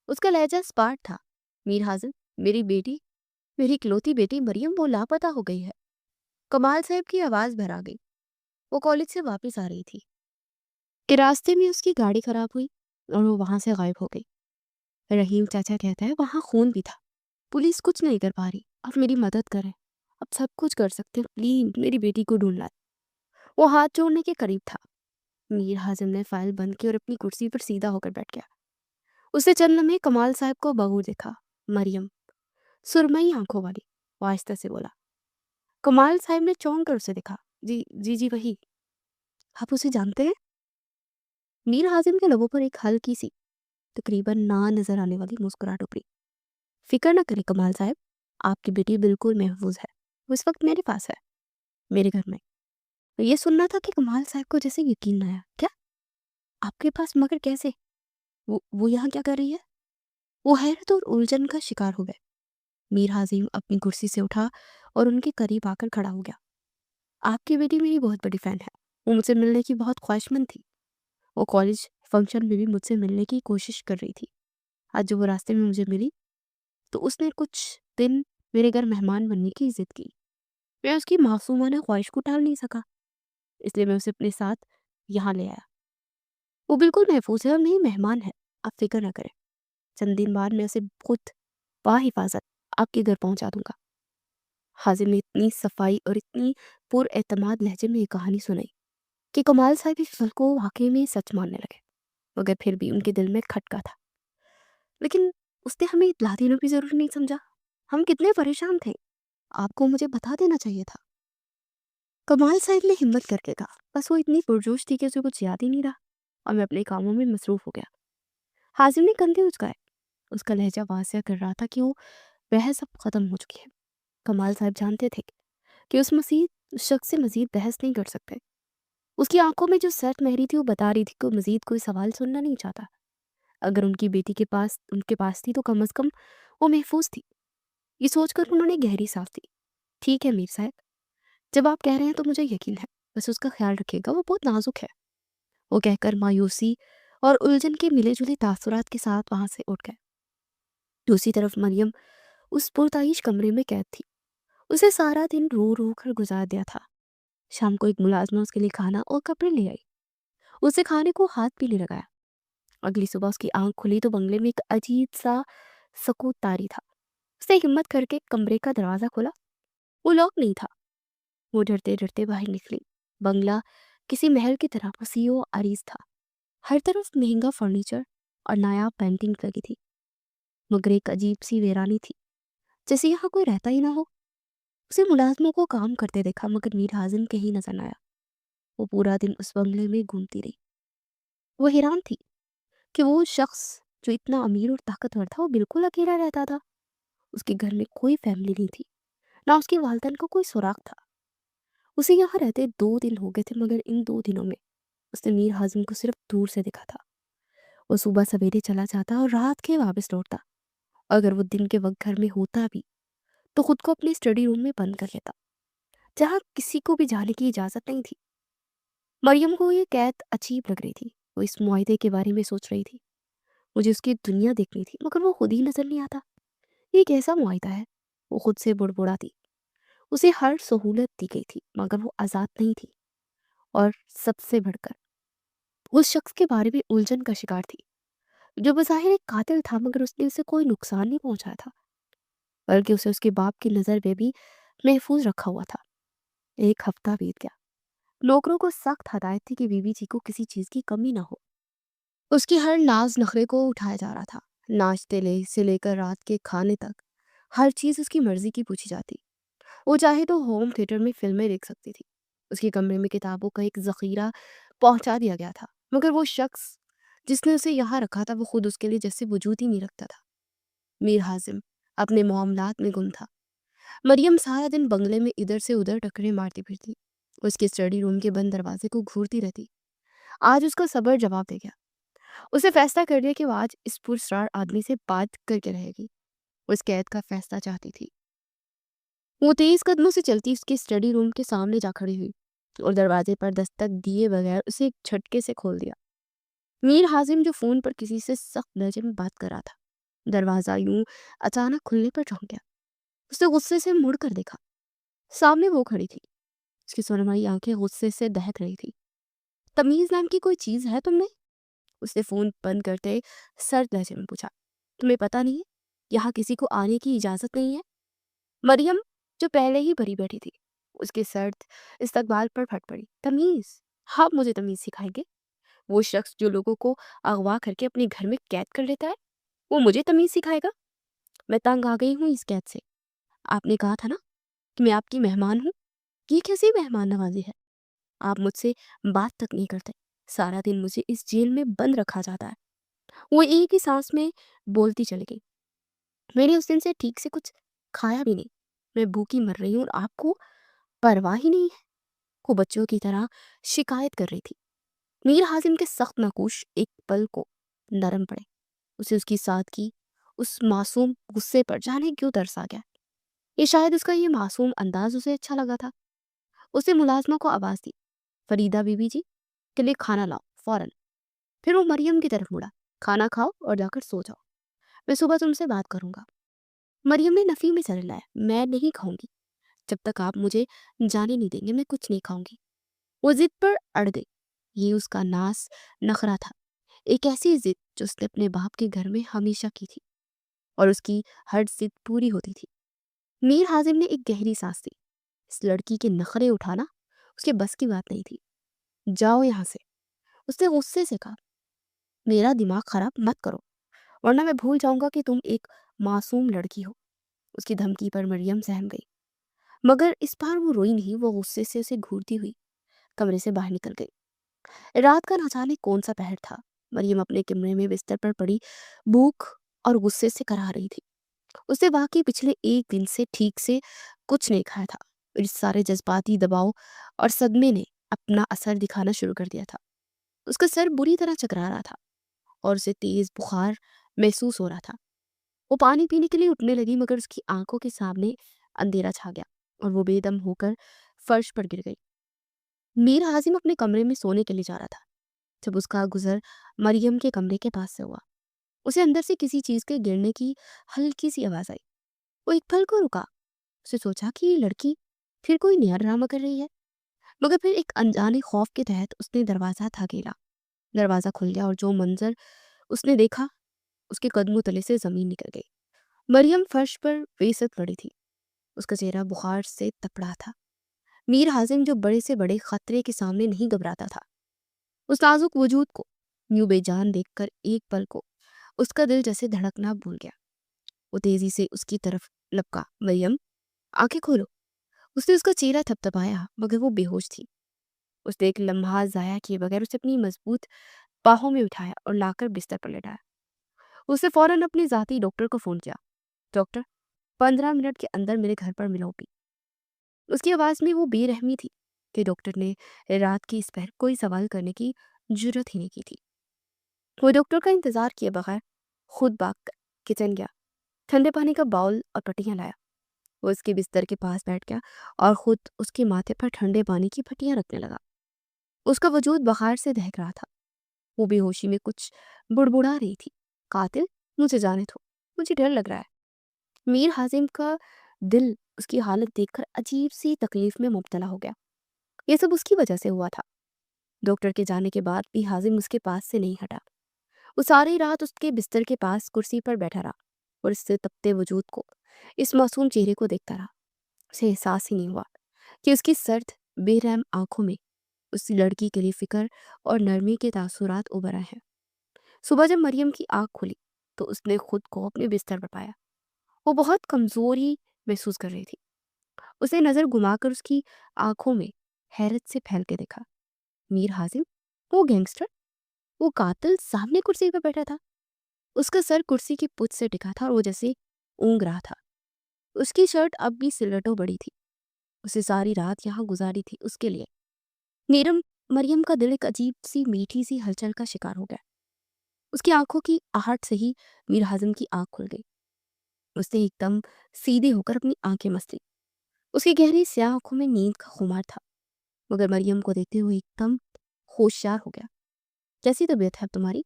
اس کا لہجہ اسپاٹ تھا۔ میر حازم، میری بیٹی، میری اکلوتی بیٹی مریم، وہ لاپتہ ہو گئی ہے۔ کمال صاحب کی آواز بھر آ گئی۔ وہ کالج سے واپس آ رہی تھی کہ راستے میں اس کی گاڑی خراب ہوئی اور وہ وہاں سے غائب ہو گئی۔ رحیم چاچا کہتا ہے وہاں خون بھی تھا، پولیس کچھ نہیں کر پا رہی، آپ میری مدد کریں، آپ سب کچھ کر سکتے ہیں، پلیز میری بیٹی کو ڈھونڈ لائیں۔ وہ ہاتھ جوڑنے کے قریب تھا۔ میر حازم نے فائل بند کی اور اپنی کرسی پر سیدھا ہو کر بیٹھ گیا۔ उसने चंद लम्हे कमाल साहब को बगूर देखा। मरियम, सुरमई आंखों वाली, वो आहिस्ता से बोला। कमाल साहब ने चौंक कर उसे देखा। जी जी जी वही। आप उसे जानते हैं? मीर हाजिम के लबों पर एक हल्की सी, तकरीबन ना नजर आने वाली मुस्कुराहट उभरी। फिक्र न करें कमाल साहब, आपकी बेटी बिल्कुल महफूज है। वो इस वक्त मेरे पास है, मेरे घर में। ये सुनना था कि कमाल साहब को जैसे यकीन न आया। क्या? आपके पास? मगर कैसे? वो यहाँ क्या कर रही है? वो हैरत और उलझन का शिकार हो गए। मीर हाजिम अपनी कुर्सी से उठा और उनके करीब आकर खड़ा हो गया। आपकी बेटी मेरी बहुत बड़ी फैन है। वो मुझसे मिलने की बहुत ख्वाहिशमंद थी। वो कॉलेज फंक्शन में भी मुझसे मिलने की कोशिश कर रही थी। आज जब वो रास्ते में मुझे मिली तो उसने कुछ दिन मेरे घर मेहमान बनने की जिद की। मैं उसकी मासूमाना ख्वाहिश को टाल नहीं सका, इसलिए मैं उसे अपने साथ यहाँ ले आया। वो बिल्कुल महफूज है और मेरी मेहमान है। आप फिक्र ना करें, चंद दिन बाद मैं उसे खुद बाहिफाजत आपके घर पहुंचा दूंगा। हाजिम ने इतनी सफाई और इतनी पुरएतमाद लहजे में ये कहानी सुनाई कि कमाल साहब इस फल को वाकई में सच मानने लगे, मगर फिर भी उनके दिल में खटका था। लेकिन उसने हमें इतला देना भी जरूरी नहीं समझा। हम कितने परेशान थे, आपको मुझे बता देना चाहिए था। कमाल साहब ने हिम्मत करके कहा। बस वो इतनी पुरजोश थी कि उसे कुछ याद ही नहीं रहा और मैं अपने कामों में मसरूफ हो गया। हाजिम ने कंधे उचकाए। उसका लहजा वासिया कर रहा था कि वो बहस अब खत्म हो चुकी है। कमाल साहब जानते थे कि उस शख्स से मजीद बहस नहीं कर सकते। उसकी आंखों में जो सर्द महरी थी वो बता रही थी कि वो मजीद कोई सवाल सुनना नहीं चाहता। अगर उनकी बेटी के पास उनके पास थी तो कम अज कम वो महफूज थी। ये सोचकर उन्होंने गहरी सांस ली। ठीक है मीर साहब, जब आप कह रहे हैं तो मुझे यकीन है। बस उसका ख्याल रखिएगा, वो बहुत नाजुक है। वो कहकर मायूसी और उलझन के मिले जुले तासुरात के साथ वहां से उठ गए। दूसरी तरफ मरियम उस पुरताइश कमरे में कैद थी। उसे सारा दिन रो रो कर गुजार दिया था। शाम को एक मुलाजमा उसके लिए खाना और कपड़े ले आई। उसे खाने को हाथ भी नहीं लगाया। अगली सुबह उसकी आंख खुली तो बंगले में एक अजीब सा सकूत तारी था। उसने हिम्मत करके कमरे का दरवाजा खोला। वो लॉक नहीं था। वो डरते डरते बाहर निकली। बंगला किसी महल की तरह वसी और अरीज था। हर तरफ महंगा फर्नीचर और नायाब पेंटिंग लगी थी, मगर एक अजीब सी वीरानी थी, जैसे यहाँ कोई रहता ही ना हो। उसे मुलाजमों को काम करते देखा, मगर मीर हाजिम कहीं नजर न आया। वो पूरा दिन उस बंगले में घूमती रही। वो हैरान थी कि वो शख्स जो इतना अमीर और ताकतवर था वो बिल्कुल अकेला रहता था। उसके घर में कोई फैमिली नहीं थी, ना उसकी वालदन का कोई सुराग था। उसे यहाँ रहते 2 दिन हो गए थे, मगर इन 2 दिनों में उसने मीर हाजिम को सिर्फ दूर से देखा था। वो सुबह सवेरे चला जाता और रात के वापस लौटता। अगर वो दिन के वक्त घर में होता भी तो खुद को अपने स्टडी रूम में बंद कर लेता, जहाँ किसी को भी जाने की इजाजत नहीं थी। मरियम को ये कैद अजीब लग रही थी। वो इस मुआहदे के बारे में सोच रही थी। मुझे उसकी दुनिया देखनी थी, मगर वो खुद ही नजर नहीं आता। ये कैसा मुआहदा है? वो खुद से बुड़बुड़ाती। उसे हर सहूलत दी गई थी, मगर वो आज़ाद नहीं थी। और सबसे बढ़कर उस शख्स के बारे में उलझन का शिकार थी, जो बज़ाहिर एक कातिल था, मगर उसने उसे कोई नुकसान नहीं पहुंचाया था, बल्कि उसे उसके बाप की नज़र में भी महफूज रखा हुआ था। 1 हफ्ता बीत गया। नौकरों को सख्त हदायत थी कि बीवी जी को किसी चीज़ की कमी ना हो। उसकी हर नाज नखरे को उठाया जा रहा था। नाश्ते ले से लेकर रात के खाने तक हर चीज़ उसकी मर्जी की पूछी जाती। वो चाहे तो होम थिएटर में फिल्में देख सकती थी। उसके कमरे में किताबों का एक ज़ख़ीरा पहुंचा दिया गया था, मगर वो शख्स जिसने उसे यहाँ रखा था वो खुद उसके लिए जैसे वजूद ही नहीं रखता था। मीर हाजिम अपने मामलात में गुम था। मरियम सारा दिन बंगले में इधर से उधर टकरे मारती फिरती। उसके स्टडी रूम के बंद दरवाजे को घूरती रहती। आज उसका सब्र जवाब दे गया। उसे फैसला कर दिया कि वो आज इस पुरस्कार आदमी से बात करके रहेगी। वो इस कैद का फैसला चाहती थी। वो तेज कदमों से चलती उसके स्टडी रूम के सामने जा खड़ी हुई और दरवाजे पर दस्तक दिए बगैर उसे एक झटके से खोल दिया। मीर हाजिम जो फोन पर किसी से सख्त लहजे में बात कर रहा था, दरवाजा यूं अचानक खुलने पर चौंक गया। उसने गुस्से से मुड़ कर देखा। सामने वो खड़ी थी। उसकी सुरमई आंखें गुस्से से दहक रही थी। तमीज नाम की कोई चीज है तुम में? उसने फोन बंद करते सर्द लहजे में पूछा। तुम्हें पता नहीं है यहाँ किसी को आने की इजाजत नहीं है? मरियम जो पहले ही भरी बैठी थी, उसके सर्द इस्तकबाल पर फट पड़ी। तमीज? आप मुझे तमीज सिखाएंगे? वो शख्स जो लोगों को अगवा करके अपने घर में कैद कर लेता है? वो मुझे तमीज़ सिखाएगा? मैं तंग आ गई हूँ इस कैद से। आपने कहा था ना कि मैं आपकी मेहमान हूँ। ये कैसी मेहमान नवाज़ी है? आप मुझसे बात तक नहीं करते। सारा दिन मुझे इस जेल में बंद रखा जाता है। वो एक ही सांस में बोलती चली गई। मैंने उस दिन से ठीक से कुछ खाया भी नहीं। मैं भूखी मर रही हूँ और आपको परवाह ही नहीं है। वो बच्चों की तरह शिकायत कर रही थी। मीर हाजिम के सख्त नकूश एक पल को नरम पड़े। उसे उसकी सादगी, उस मासूम गुस्से पर जाने क्यों तरस आ गया। ये शायद उसका ये मासूम अंदाज उसे अच्छा लगा था। उसने मुलाजमा को आवाज दी, फरीदा बीबी जी के लिए खाना लाओ फौरन। फिर वो मरियम की तरफ मुड़ा, खाना खाओ और जाकर सो जाओ, मैं सुबह तुमसे बात करूंगा। मरियम ने नफी में सर हिलाया, मैं नहीं खाऊंगी। जब तक आप मुझे जाने नहीं देंगे मैं कुछ नहीं खाऊंगी। वो जिद पर अड़ गई। ये उसका नास नखरा था, एक ऐसी जिद जो उसने अपने बाप के घर में हमेशा की थी और उसकी हर जिद पूरी होती थी। मीर हाजिम ने एक गहरी सांस ली। इस लड़की के नखरे उठाना उसके बस की बात नहीं थी। जाओ यहाँ से, उसने गुस्से से कहा। मेरा दिमाग खराब मत करो, वरना मैं भूल जाऊंगा कि तुम एक मासूम लड़की हो। उसकी धमकी पर मरियम सहम गई, मगर इस बार वो रोई नहीं। वो गुस्से से उसे घूरती हुई कमरे से बाहर निकल गई। रात का न जाने कौन सा पहर था। मरियम अपने कमरे में बिस्तर पर पड़ी भूख और गुस्से से करा रही थी। उसने वाकई पिछले एक दिन से ठीक से कुछ नहीं खाया था। इस सारे जज्बाती दबाव और सदमे ने अपना असर दिखाना शुरू कर दिया था। उसका सर बुरी तरह चकरा रहा था और उसे तेज बुखार महसूस हो रहा था। वो पानी पीने के लिए उठने लगी, मगर उसकी आंखों के सामने अंधेरा छा गया और वो बेदम होकर फर्श पर गिर गई। मीर हाजिम अपने कमरे में सोने के लिए जा रहा था जब उसका गुजर मरियम के कमरे के पास से हुआ। उसे अंदर से किसी चीज के गिरने की हल्की सी आवाज आई। वो एक पल को रुका। उसे सोचा कि ये लड़की फिर कोई नया ड्रामा कर रही है, मगर फिर एक अनजाने खौफ के तहत उसने दरवाजा धकेला। दरवाजा खुल गया और जो मंजर उसने देखा, उसके कदमों तले से जमीन निकल गई। मरियम फर्श पर बेसत पड़ी थी। उसका चेहरा बुखार से तपड़ा था। मीर हाजिम जो बड़े से बड़े खतरे के सामने नहीं घबराता था, उस नाजुक वजूद को यूं बेजान देखकर एक पल को उसका दिल जैसे धड़कना भूल गया। वो तेजी से उसकी तरफ लपका, मरियम आंखें खोलो। उसने उसका चेहरा थपथपाया, मगर वो बेहोश थी। उसने एक लम्हा जाया किए बगैर उसे अपनी मजबूत बाहों में उठाया और लाकर बिस्तर पर लेटाया। उसने फौरन अपने जाती डॉक्टर को फोन किया। डॉक्टर, 15 मिनट के अंदर मेरे घर पर मिलो भी। उसकी आवाज में वो बेरहमी थी कि डॉक्टर ने रात की इस पहर कोई सवाल करने की जरूरत ही नहीं की थी। वो डॉक्टर का इंतजार किए बगैर खुद भाग कर किचन गया, ठंडे पानी का बाउल और पट्टियां लाया। वो उसके बिस्तर के पास बैठ गया और खुद उसके माथे पर ठंडे पानी की पट्टियां रखने लगा। उसका वजूद बुखार से दहक रहा था। वो बेहोशी में कुछ बुड़बुड़ा रही थी। कातिल, मुझे जाने दो, मुझे डर लग रहा है। मीर हाजिम का दिल उसकी हालत देखकर अजीब सी तकलीफ में मुब्तला हो गया। ये सब उसकी वजह से हुआ था। डॉक्टर के जाने के बाद भी हाजिम उसके पास से नहीं हटा। वो सारी रात उसके बिस्तर के पास कुर्सी पर बैठा रहा और इससे तपते वजूद को, इस मासूम चेहरे को देखता रहा। उसे एहसास ही नहीं हुआ कि उसकी सर्द बेरहम आंखों में उस लड़की के लिए फिक्र और नरमी के तासुरात उभर आए हैं। सुबह जब मरियम की आंख खुली तो उसने खुद को अपने बिस्तर पर पाया। वो बहुत कमजोरी महसूस कर रही थी। उसने नजर घुमाकर उसकी आंखों में हैरत से फैल के देखा। मीर हाजिम, वो गैंगस्टर, वो कातिल सामने कुर्सी पर बैठा था। उसका सर कुर्सी की पुछ से टिका था और वो जैसे ऊँग रहा था। उसकी शर्ट अब भी सिलटों बड़ी थी। उसे सारी रात यहाँ गुजारी थी उसके लिए। नीरम मरियम का दिल एक अजीब सी मीठी सी हलचल का शिकार हो गया। उसकी आंखों की आहट से ही मीर हाजिम की आंख खुल गई। उसने एकदम सीधे होकर अपनी आंखें मसली। उसकी गहरी स्याह आंखों में नींद का खुमार था, मगर मरियम को देखते हुए एकदम होशियार हो गया। कैसी तबीयत है अब तुम्हारी?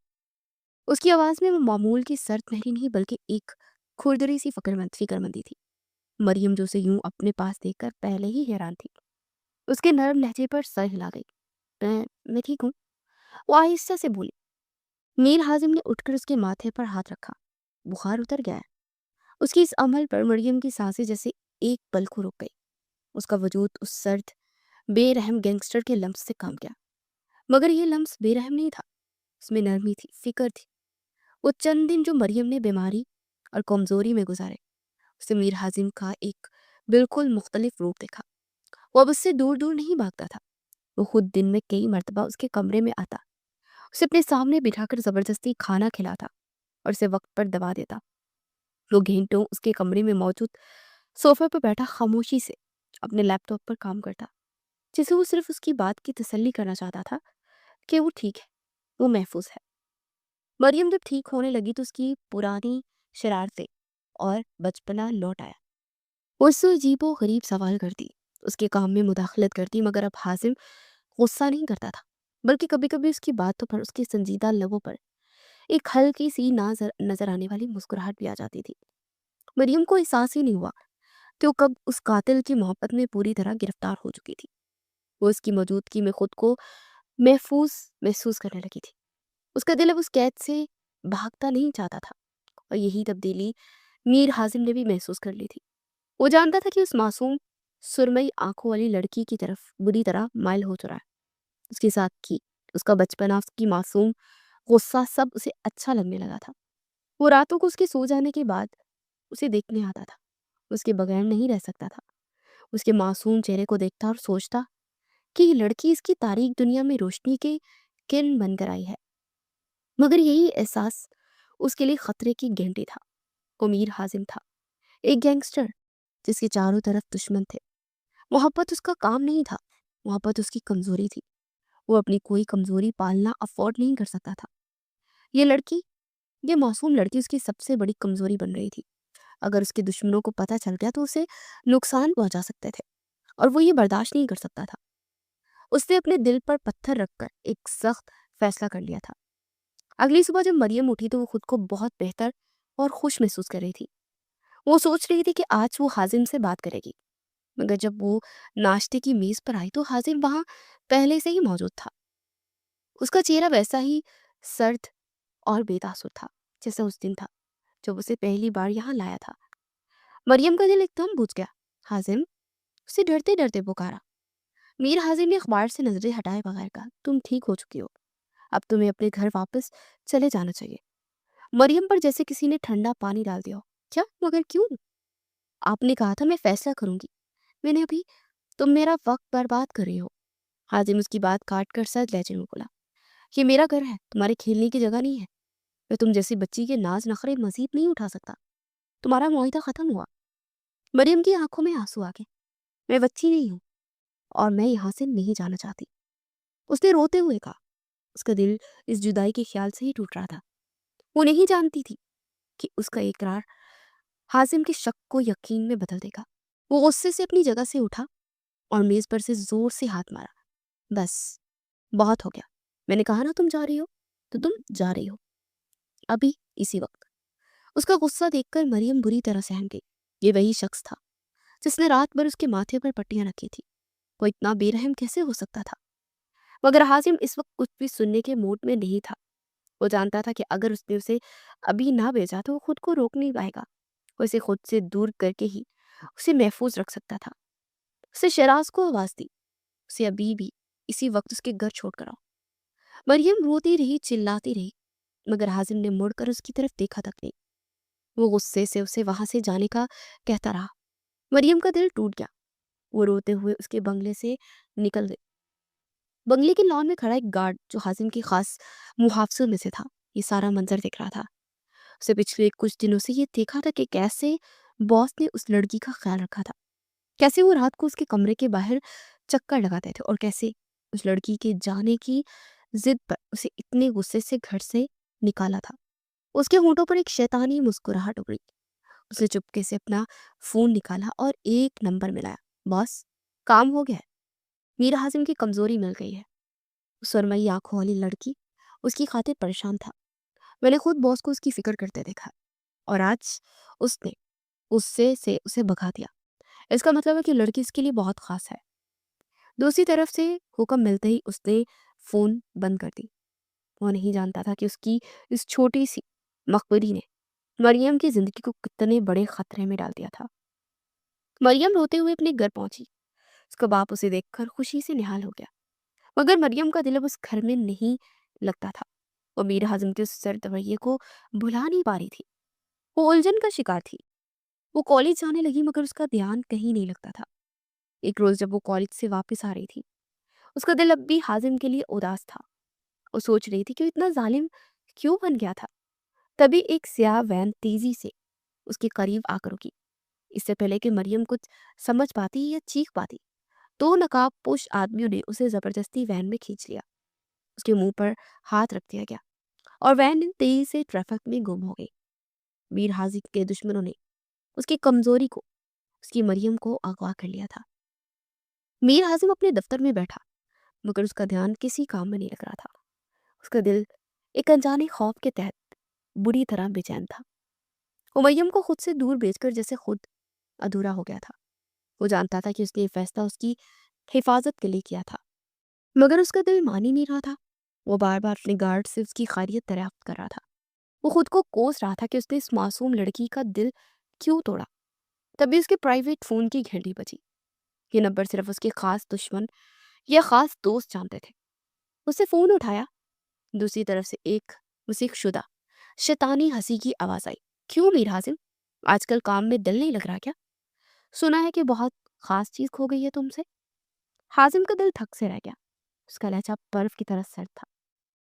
उसकी आवाज में वो मामूल की सर्द महरी नहीं, बल्कि एक खुरदरी सी फिक्रमंदी थी। मरियम जो उसे यूं अपने पास देखकर पहले ही हैरान थी, उसके नरम लहजे पर सर हिला गई। मैं ठीक हूँ, वो आहिस्ता से बोली। मीर हाजिम ने उठकर उसके माथे पर हाथ रखा। बुखार उतर गया है। उसकी इस अमल पर मरियम की सांसें जैसे एक पल को रुक गई। उसका वजूद उस सर्द बेरहम गैंगस्टर के लम्स से काम गया, मगर यह लम्स बेरहम नहीं था। उसमें नरमी थी, फिक्र थी। وہ چند دن جو مریم نے بیماری اور کمزوری میں گزارے، اسے میر حازم کا ایک بالکل مختلف روپ دیکھا۔ وہ اب اس سے دور دور نہیں بھاگتا تھا، وہ خود دن میں کئی مرتبہ اس کے کمرے میں آتا، اسے اپنے سامنے بٹھا کر زبردستی کھانا کھلاتا اور اسے وقت پر دوا دیتا۔ وہ گھنٹوں اس کے کمرے میں موجود صوفے پر بیٹھا خاموشی سے اپنے لیپ ٹاپ پر کام کرتا، جسے وہ صرف اس کی بات کی تسلی کرنا چاہتا تھا کہ وہ ٹھیک ہے، وہ محفوظ ہے۔ مریم جب ٹھیک ہونے لگی تو اس کی پرانی شرارتیں اور بچپنا لوٹ آیا۔ وہ اس سے عجیب و غریب سوال کرتی، اس کے کام میں مداخلت کرتی، مگر اب حازم غصہ نہیں کرتا تھا، بلکہ کبھی کبھی اس کی باتوں پر، اس کے سنجیدہ لبوں پر ایک ہلکی سی نظر آنے والی مسکراہٹ بھی آ جاتی تھی۔ مریم کو احساس ہی نہیں ہوا کہ وہ کب اس قاتل کی محبت میں پوری طرح گرفتار ہو چکی تھی۔ وہ اس کی موجودگی میں خود کو محفوظ محسوس کرنے لگی تھی۔ اس کا دل اب اس قید سے بھاگتا نہیں چاہتا تھا، اور یہی تبدیلی میر حازم نے بھی محسوس کر لی تھی۔ وہ جانتا تھا کہ اس معصوم سرمئی آنکھوں والی لڑکی کی طرف بری طرح مائل ہو چکا ہے۔ اس کے ساتھ کی اس کا بچپنا، اس کی معصوم غصہ، سب اسے اچھا لگنے لگا تھا۔ وہ راتوں کو اس کے سو جانے کے بعد اسے دیکھنے آتا تھا، اس کے بغیر نہیں رہ سکتا تھا۔ اس کے معصوم چہرے کو دیکھتا اور سوچتا کہ یہ لڑکی اس کی تاریک دنیا میں روشنی کے کرن بن کر آئی ہے۔ مگر یہی احساس اس کے لیے خطرے کی گھنٹی تھا۔ وہ میر حازم تھا، ایک گینگسٹر جس کے چاروں طرف دشمن تھے۔ محبت اس کا کام نہیں تھا، محبت اس کی کمزوری تھی۔ وہ اپنی کوئی کمزوری پالنا افورڈ نہیں کر سکتا تھا۔ یہ لڑکی، یہ معصوم لڑکی اس کی سب سے بڑی کمزوری بن رہی تھی۔ اگر اس کے دشمنوں کو پتہ چل گیا تو اسے نقصان پہنچا سکتے تھے، اور وہ یہ برداشت نہیں کر سکتا تھا۔ اس نے اپنے دل پر پتھر رکھ کر ایک سخت فیصلہ کر لیا تھا۔ اگلی صبح جب مریم اٹھی تو وہ خود کو بہت بہتر اور خوش محسوس کر رہی تھی۔ وہ سوچ رہی تھی کہ آج وہ حازم سے بات کرے گی، مگر جب وہ ناشتے کی میز پر آئی تو حازم وہاں پہلے سے ہی موجود تھا۔ اس کا چہرہ ویسا ہی سرد اور بے تاثر تھا جیسا اس دن تھا جب اسے پہلی بار یہاں لایا تھا۔ مریم کا دل ایک دم بوجھ گیا۔ حازم، اسے ڈرتے ڈرتے پکارا۔ میر حازم نے اخبار سے نظریں ہٹائے بغیر کہا، تم ٹھیک ہو چکی ہو، اب تمہیں اپنے گھر واپس چلے جانا چاہیے۔ مریم پر جیسے کسی نے ٹھنڈا پانی ڈال دیا ہو۔ کیا؟ مگر کیوں؟ آپ نے کہا تھا میں فیصلہ کروں گی، میں نے ابھی، تم میرا وقت برباد کر رہی ہو۔ حازم اس کی بات کاٹ کر سرد لہجے میں بولا، یہ میرا گھر ہے، تمہارے کھیلنے کی جگہ نہیں ہے۔ میں تم جیسی بچی کے ناز نخرے مزید نہیں اٹھا سکتا۔ تمہارا معاہدہ ختم ہوا۔ مریم کی آنکھوں میں آنسو آ گئے۔ میں بچی نہیں ہوں، اور میں یہاں سے نہیں جانا چاہتی، اس نے روتے ہوئے کہا۔ اس کا دل اس جدائی کے خیال سے ہی ٹوٹ رہا تھا۔ وہ نہیں جانتی تھی کہ اس کا اقرار حازم کے شک کو یقین میں بدل دے گا۔ وہ غصے سے اپنی جگہ سے اٹھا اور میز پر سے زور سے ہاتھ مارا۔ بس، بہت ہو گیا، میں نے کہا نا تم جا رہی ہو تو تم جا رہی ہو، ابھی اسی وقت۔ اس کا غصہ دیکھ کر مریم بری طرح سہم گئی۔ یہ وہی شخص تھا جس نے رات بھر اس کے ماتھے پر پٹیاں رکھی تھی۔ وہ اتنا بے رحم کیسے ہو سکتا تھا؟ مگر حازم اس وقت کچھ بھی سننے کے موڈ میں نہیں تھا۔ وہ جانتا تھا کہ اگر اس نے اسے ابھی نہ بھیجا تو وہ خود کو روک نہیں پائے گا۔ وہ اسے خود سے دور کر کے ہی اسے محفوظ رکھ سکتا تھا۔ اسے شراز کو آواز دی، اسے ابھی بھی اسی وقت اس کے گھر چھوڑ کر آؤ۔ مریم روتی رہی، چلاتی رہی، مگر حازم نے مڑ کر اس کی طرف دیکھا تک نہیں۔ وہ غصے سے اسے وہاں سے جانے کا کہتا رہا۔ مریم کا دل ٹوٹ گیا۔ وہ روتے ہوئے اس کے بنگلے سے نکل گئی۔ بنگلے کے لان میں کھڑا ایک گارڈ جو حازم کی خاص محافظوں میں سے تھا، یہ سارا منظر دیکھ رہا تھا۔ اسے پچھلے کچھ دنوں سے یہ دیکھا تھا کہ کیسے باس نے اس لڑکی کا خیال رکھا تھا، کیسے وہ رات کو اس کے کمرے کے باہر چکر لگاتے تھے، اور کیسے اس لڑکی کے جانے کی ضد پر اسے اتنے غصے سے گھر سے نکالا تھا۔ اس کے ہونٹوں پر ایک شیطانی مسکراہٹ اگڑی۔ اس نے چپکے سے اپنا فون نکالا اور ایک نمبر ملایا۔ باس، کام ہو گیا ہے، میر حازم کی کمزوری مل گئی ہے۔ سرمئی آنکھوں والی لڑکی اس کی خاطر پریشان تھا۔ میں نے خود باس کو اس کی فکر کرتے دیکھا، اور آج اس نے غصے سے اسے بھگا دیا۔ اس کا مطلب ہے کہ لڑکی اس کے لیے بہت خاص ہے۔ دوسری طرف سے حکم ملتے ہی اس نے فون بند کر دی۔ وہ نہیں جانتا تھا کہ اس کی اس چھوٹی سی مخبری نے مریم کی زندگی کو کتنے بڑے خطرے میں ڈال دیا تھا۔ مریم روتے ہوئے اپنے گھر پہنچی۔ اس کا باپ اسے دیکھ کر خوشی سے نہال ہو گیا، مگر مریم کا دل اب اس گھر میں نہیں لگتا تھا۔ وہ میر حازم کے اس سرد رویے کو بھلا نہیں پا رہی تھی۔ وہ الجھن کا شکار تھی۔ وہ کالج جانے لگی مگر اس کا دھیان کہیں نہیں لگتا تھا۔ ایک روز جب وہ کالج سے واپس آ رہی تھی، اس کا دل اب بھی حازم کے لیے اداس تھا۔ وہ سوچ رہی تھی کہ وہ اتنا ظالم کیوں بن گیا تھا۔ تبھی ایک سیاہ وین تیزی سے اس کے قریب آ کر رکی۔ اس سے پہلے کہ مریم کچھ سمجھ پاتی یا چیخ پاتی، دو نقاب پوش آدمیوں نے اسے زبردستی وین میں کھینچ لیا۔ اس کے منہ پر ہاتھ رکھ دیا گیا اور وین تیزی سے ٹریفک میں گم ہو گئی۔ میر حازم کے دشمنوں نے اس کی کمزوری کو، اس کی مریم کو اغوا کر لیا تھا۔ میر حازم اپنے دفتر میں بیٹھا مگر اس کا دھیان کسی کام میں نہیں لگ رہا تھا۔ اس کا دل ایک انجانے خوف کے تحت بری طرح بے چین تھا۔ وہ مریم کو خود سے دور بھیج کر جیسے خود ادھورا ہو گیا تھا۔ وہ جانتا تھا کہ اس نے یہ فیصلہ اس کی حفاظت کے لیے کیا تھا، مگر اس کا دل مان ہی نہیں رہا تھا۔ وہ بار بار اپنے گارڈ سے اس کی خیریت دریافت کر رہا تھا۔ وہ خود کو کوس رہا تھا کہ اس نے اس معصوم لڑکی کا دل کیوں توڑا۔ تبھی اس کے پرائیویٹ فون کی گھنٹی بجی۔ یہ نمبر صرف اس کے خاص دشمن یا خاص دوست جانتے تھے۔ اس نے فون اٹھایا۔ دوسری طرف سے ایک موسیقی شدہ شیطانی ہنسی کی آواز آئی۔ کیوں میر حازم، آج کل کام میں دل نہیں لگ رہا کیا؟ سنا ہے کہ بہت خاص چیز کھو گئی ہے تم سے۔ حازم کا دل تھک سے رہ گیا۔ اس کا لہجہ برف کی طرح سرد تھا۔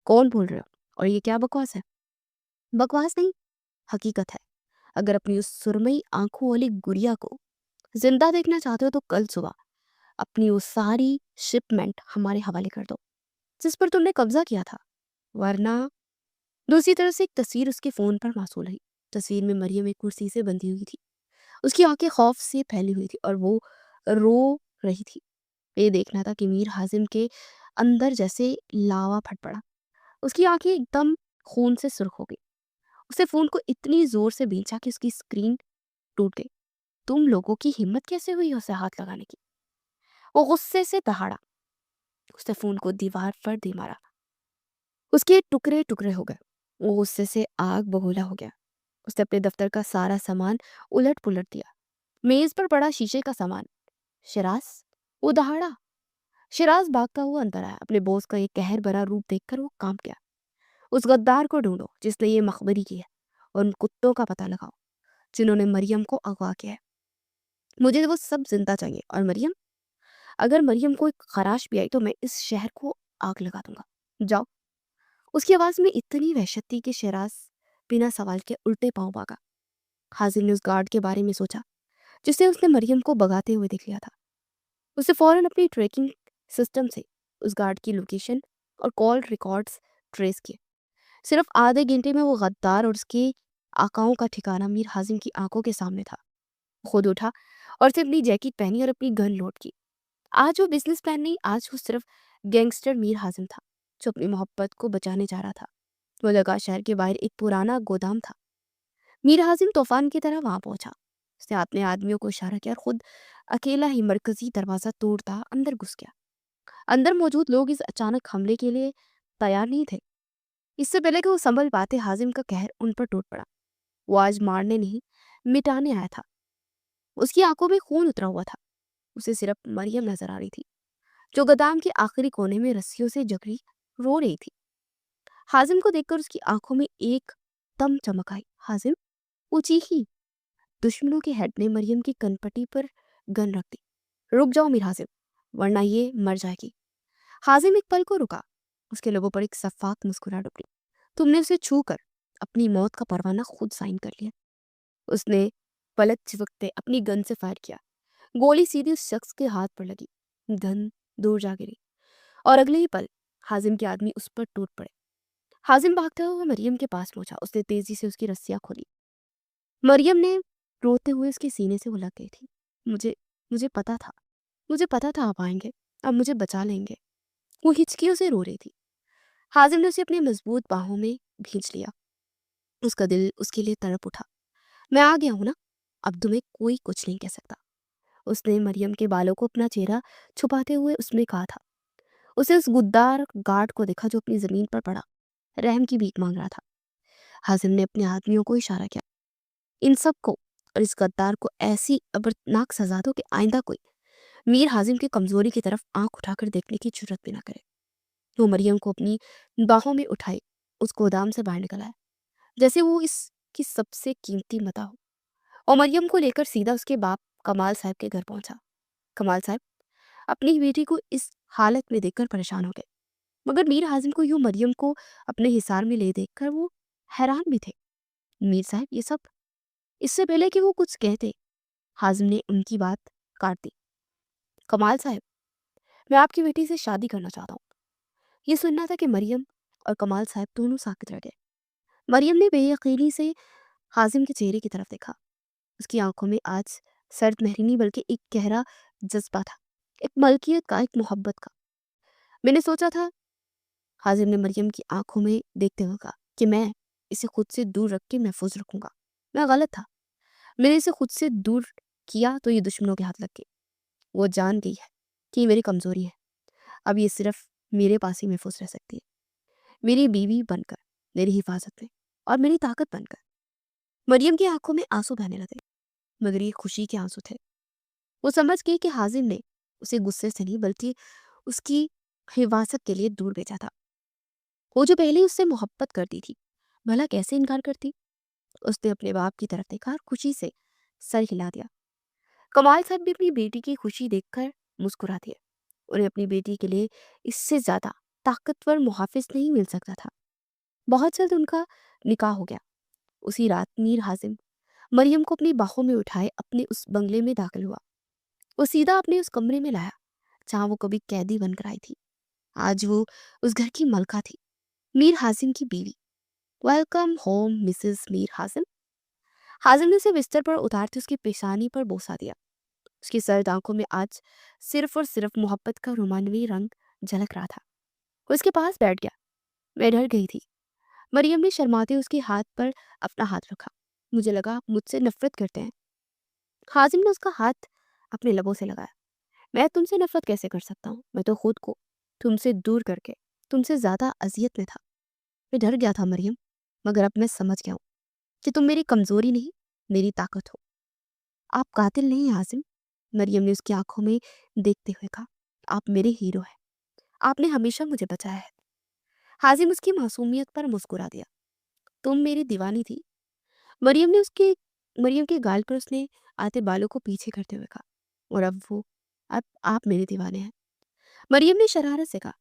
کون بول رہے ہو اور یہ کیا بکواس ہے؟ بکواس نہیں، حقیقت ہے۔ اگر اپنی اس سرمئی آنکھوں والی گڑیا کو زندہ دیکھنا چاہتے ہو تو کل صبح اپنی وہ ساری شپمنٹ ہمارے حوالے کر دو جس پر تم نے قبضہ کیا تھا، ورنہ… دوسری طرف سے ایک تصویر اس کے فون پر موصول ہوئی۔ تصویر میں مریم ایک کرسی سے بندھی ہوئی تھی۔ اس کی آنکھیں خوف سے پھیلی ہوئی تھی اور وہ رو رہی تھی۔ یہ دیکھنا تھا کہ میر حازم کے اندر جیسے لاوا پھٹ پڑا۔ اس کی آنکھیں ایک دم خون سے سرخ ہو گئی۔ اسے فون کو اتنی زور سے بھینچا کہ اس کی اسکرین ٹوٹ گئی۔ تم لوگوں کی ہمت کیسے ہوئی اسے ہاتھ لگانے کی؟ وہ غصے سے دہاڑا۔ اس نے فون کو دیوار پر دے مارا۔ اس کے ٹکڑے ٹکڑے ہو گئے۔ وہ غصے سے آگ بگولا ہو گیا۔ اس نے اپنے دفتر کا سارا سامان الٹ پلٹ دیا۔ میز پر پڑا شیشے کا سامان۔ شراز، وہ دہاڑا۔ شراز بھاگتا ہوا اندر آیا۔ اپنے بوس کا یہ قہر بھرا روپ دیکھ کر وہ کانپ گیا۔ اس غدار کو ڈھونڈو جس نے یہ مخبری کی ہے اور ان کتوں کا پتہ لگاؤ جنہوں نے مریم کو اغوا کیا ہے۔ مجھے وہ سب زندہ چاہیے، اور مریم، اگر مریم کو ایک خراش بھی آئی تو میں اس شہر کو آگ لگا دوں گا۔ جاؤ۔ اس کی آواز میں اتنی وحشت تھی کہ شراز بنا سوال کے الٹے پاؤں بھاگا۔ حازم نے اس گارڈ کے بارے میں سوچا جس نے اس نے مریم کو بگاتے ہوئے دیکھ لیا تھا۔ اسے فوراً اپنی ٹریکنگ سسٹم سے اس گارڈ کی لوکیشن اور کال ریکارڈز ٹریس کیے۔ صرف آدھے گھنٹے میں وہ غدار اور اس کے آقاؤں کا ٹھکانہ میر حازم کی آنکھوں کے سامنے تھا۔ خود اٹھا اور اسے اپنی جیکٹ پہنی اور اپنی گن لوڈ کی۔ آج وہ بزنس مین نہیں، آج وہ صرف گینگسٹر میر حازم تھا جو اپنی محبت کو بچانے جا رہا تھا۔ وہ جگہ شہر کے باہر ایک پرانا گودام تھا۔ میر حازم طوفان کی طرح وہاں پہنچا۔ اس نے اپنے آدمیوں کو اشارہ کیا اور خود اکیلا ہی مرکزی دروازہ توڑتا اندر گھس گیا۔ اندر موجود لوگ اس اچانک حملے کے لیے تیار نہیں تھے۔ اس سے پہلے کہ وہ سنبھل پاتے، حازم کا قہر ان پر ٹوٹ پڑا۔ وہ آج مارنے نہیں، مٹانے آیا تھا۔ اس کی آنکھوں میں خون اترا ہوا تھا۔ اسے صرف مریم نظر آ رہی تھی جو گودام کے آخری کونے میں رسیوں سے جکڑی رو رہی تھی۔ حازم کو دیکھ کر اس کی آنکھوں میں ایک دم چمک آئی۔ حازم، وہ چیخی۔ دشمنوں کے ہیڈ نے مریم کی کنپٹی پر گن رکھ دی۔ رک جاؤ میر حازم، ورنہ یہ مر جائے گی۔ حازم ایک پل کو رکا۔ اس کے لبوں پر ایک شفاف مسکراہٹ ابھری۔ تم نے اسے چھو کر اپنی موت کا پروانہ خود سائن کر لیا۔ اس نے پلک چپکتے اپنی گن سے فائر کیا۔ گولی سیدھی اس شخص کے ہاتھ پر لگی۔ گن دور جا گری اور اگلے ہی پل حازم کے آدمی اس پر ٹوٹ پڑے۔ حازم بھاگتے ہوئے مریم کے پاس پہنچا۔ اس نے تیزی سے اس کی رسیاں کھولی۔ مریم نے روتے ہوئے اس کے سینے سے وہ لگ گئی تھی۔ مجھے پتا تھا آپ آئیں گے، اب مجھے بچا لیں گے۔ وہ ہچکیوں سے رو رہی تھی۔ حازم نے اسے اپنی مضبوط باہوں میں بھینچ لیا۔ اس کا دل اس کے لیے تڑپ اٹھا۔ میں آ گیا ہوں نا، اب تمہیں کوئی کچھ نہیں کہہ سکتا۔ اس نے مریم کے بالوں کو اپنا چہرہ چھپاتے ہوئے اس میں کہا تھا۔ اسے اس غدار گارڈ کو دیکھا جو اپنی زمین پر پڑا رحم کی بھیک مانگ رہا تھا۔ حازم نے اپنے آدمیوں کو اشارہ کیا، ان سب کو اور اس غدار کو ایسی عبرتناک سزا دو کہ آئندہ کوئی میر حازم کی کمزوری کی طرف آنکھ اٹھا کر دیکھنے کی جرت بھی نہ کرے۔ وہ مریم کو اپنی باہوں میں اٹھائے اس گودام سے باہر نکل آیا جیسے وہ اس کی سب سے قیمتی متاع ہو، اور مریم کو لے کر سیدھا اس کے باپ کمال صاحب کے گھر پہنچا۔ کمال صاحب اپنی بیٹی کو اس حالت میں دیکھ کر پریشان ہو گئے، مگر میر حازم کو یوں مریم کو اپنے حصار میں لے دیکھ کر وہ حیران بھی تھے۔ میر صاحب یہ سب اس سے پہلے کہ وہ کچھ کہتے، حازم نے ان کی بات کاٹ دی۔ کمال صاحب، میں آپ کی بیٹی سے شادی کرنا چاہتا ہوں۔ یہ سننا تھا کہ مریم اور کمال صاحب دونوں ساکت رہ گئے۔ مریم نے بے یقینی سے حازم کے چہرے کی طرف دیکھا۔ اس کی آنکھوں میں آج سرد مہری نہیں بلکہ ایک گہرا جذبہ تھا، ایک ملکیت کا، ایک محبت کا۔ میں نے سوچا تھا، حازم نے مریم کی آنکھوں میں دیکھتے ہوئے کہا، کہ میں اسے خود سے دور رکھ کے محفوظ رکھوں گا۔ میں غلط تھا، میں نے اسے خود سے دور کیا تو یہ دشمنوں کے ہاتھ لگ گئی۔ وہ جان گئی ہے کہ یہ میری کمزوری ہے، اب یہ صرف میرے پاس ہی محفوظ رہ سکتی ہے، میری بیوی بن کر، میری حفاظت میں، اور میری طاقت بن کر۔ مریم کی آنکھوں میں آنسو بہنے لگے، مگر یہ خوشی کے آنسو تھے۔ وہ سمجھ گئی کہ حازم نے اسے غصے سے نہیں بلکہ اس کی حفاظت کے لیے دور بھیجا تھا۔ وہ جو پہلے اس سے محبت کرتی تھی، بھلا کیسے انکار کرتی؟ اس نے اپنے باپ کی طرف دیکھا اور خوشی سے سر ہلا دیا۔ کمال صاحب بھی اپنی بیٹی کی خوشی دیکھ کر مسکرا دیا۔ انہیں اپنی بیٹی کے لیے اس سے زیادہ طاقتور محافظ نہیں مل سکتا تھا۔ بہت جلد ان کا نکاح ہو گیا۔ اسی رات میر حازم مریم کو اپنی باہوں میں اٹھائے اپنے اس بنگلے میں داخل ہوا۔ وہ سیدھا اپنے اس کمرے میں لایا جہاں وہ کبھی قیدی بن کر آئی تھی۔ آج وہ اس گھر کی ملکہ تھی، میر حازم کی بیوی۔ ویلکم ہوم مسز میر حازم۔ حازم نے اسے بستر پر اتارتے اس کی پیشانی پر بوسہ دیا۔ اس کی سرد آنکھوں میں آج صرف اور صرف محبت کا رومانوی رنگ جھلک رہا تھا۔ وہ اس کے پاس بیٹھ گیا۔ میں ڈر گئی تھی۔ مریم نے شرماتے اس کے ہاتھ پر اپنا ہاتھ رکھا۔ مجھے لگا آپ مجھ سے نفرت کرتے ہیں۔ حازم نے اس کا ہاتھ اپنے لبوں سے لگایا۔ میں تم سے نفرت کیسے کر سکتا ہوں؟ میں تو خود کو تم سے دور کر کے تم سے زیادہ اذیت میں تھا۔ میں ڈر گیا تھا مریم، مگر اب میں سمجھ گیا ہوں کہ تم میری کمزوری نہیں، میری طاقت ہو۔ آپ قاتل نہیں حازم، مریم نے اس کی آنکھوں میں دیکھتے ہوئے کہا۔ آپ میرے ہیرو ہیں، آپ نے ہمیشہ مجھے بچایا ہے۔ حازم اس کی معصومیت پر مسکرا دیا۔ تم میری دیوانی تھی، مریم کے گال پر اس نے آتے بالوں کو پیچھے کرتے ہوئے کہا، اور اب آپ میرے دیوانے ہیں۔ مریم نے شرارت سے کہا۔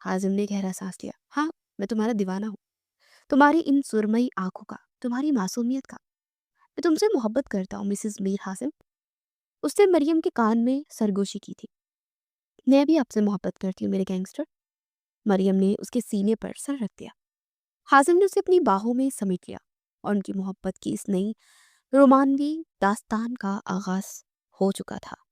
حازم نے گہرا سانس لیا۔ ہاں، میں تمہارا دیوانہ ہوں، تمہاری ان سرمئی آنکھوں کا، تمہاری معصومیت کا۔ میں تم سے محبت کرتا ہوں مسز میر حازم۔ اس نے مریم کے کان میں سرگوشی کی تھی۔ میں بھی آپ سے محبت کرتی ہوں میرے گینگسٹر۔ مریم نے اس کے سینے پر سر رکھ دیا۔ حازم نے اسے اپنی باہوں میں سمیٹ لیا اور ان کی محبت کی اس نئی رومانوی داستان کا آغاز ہو چکا تھا۔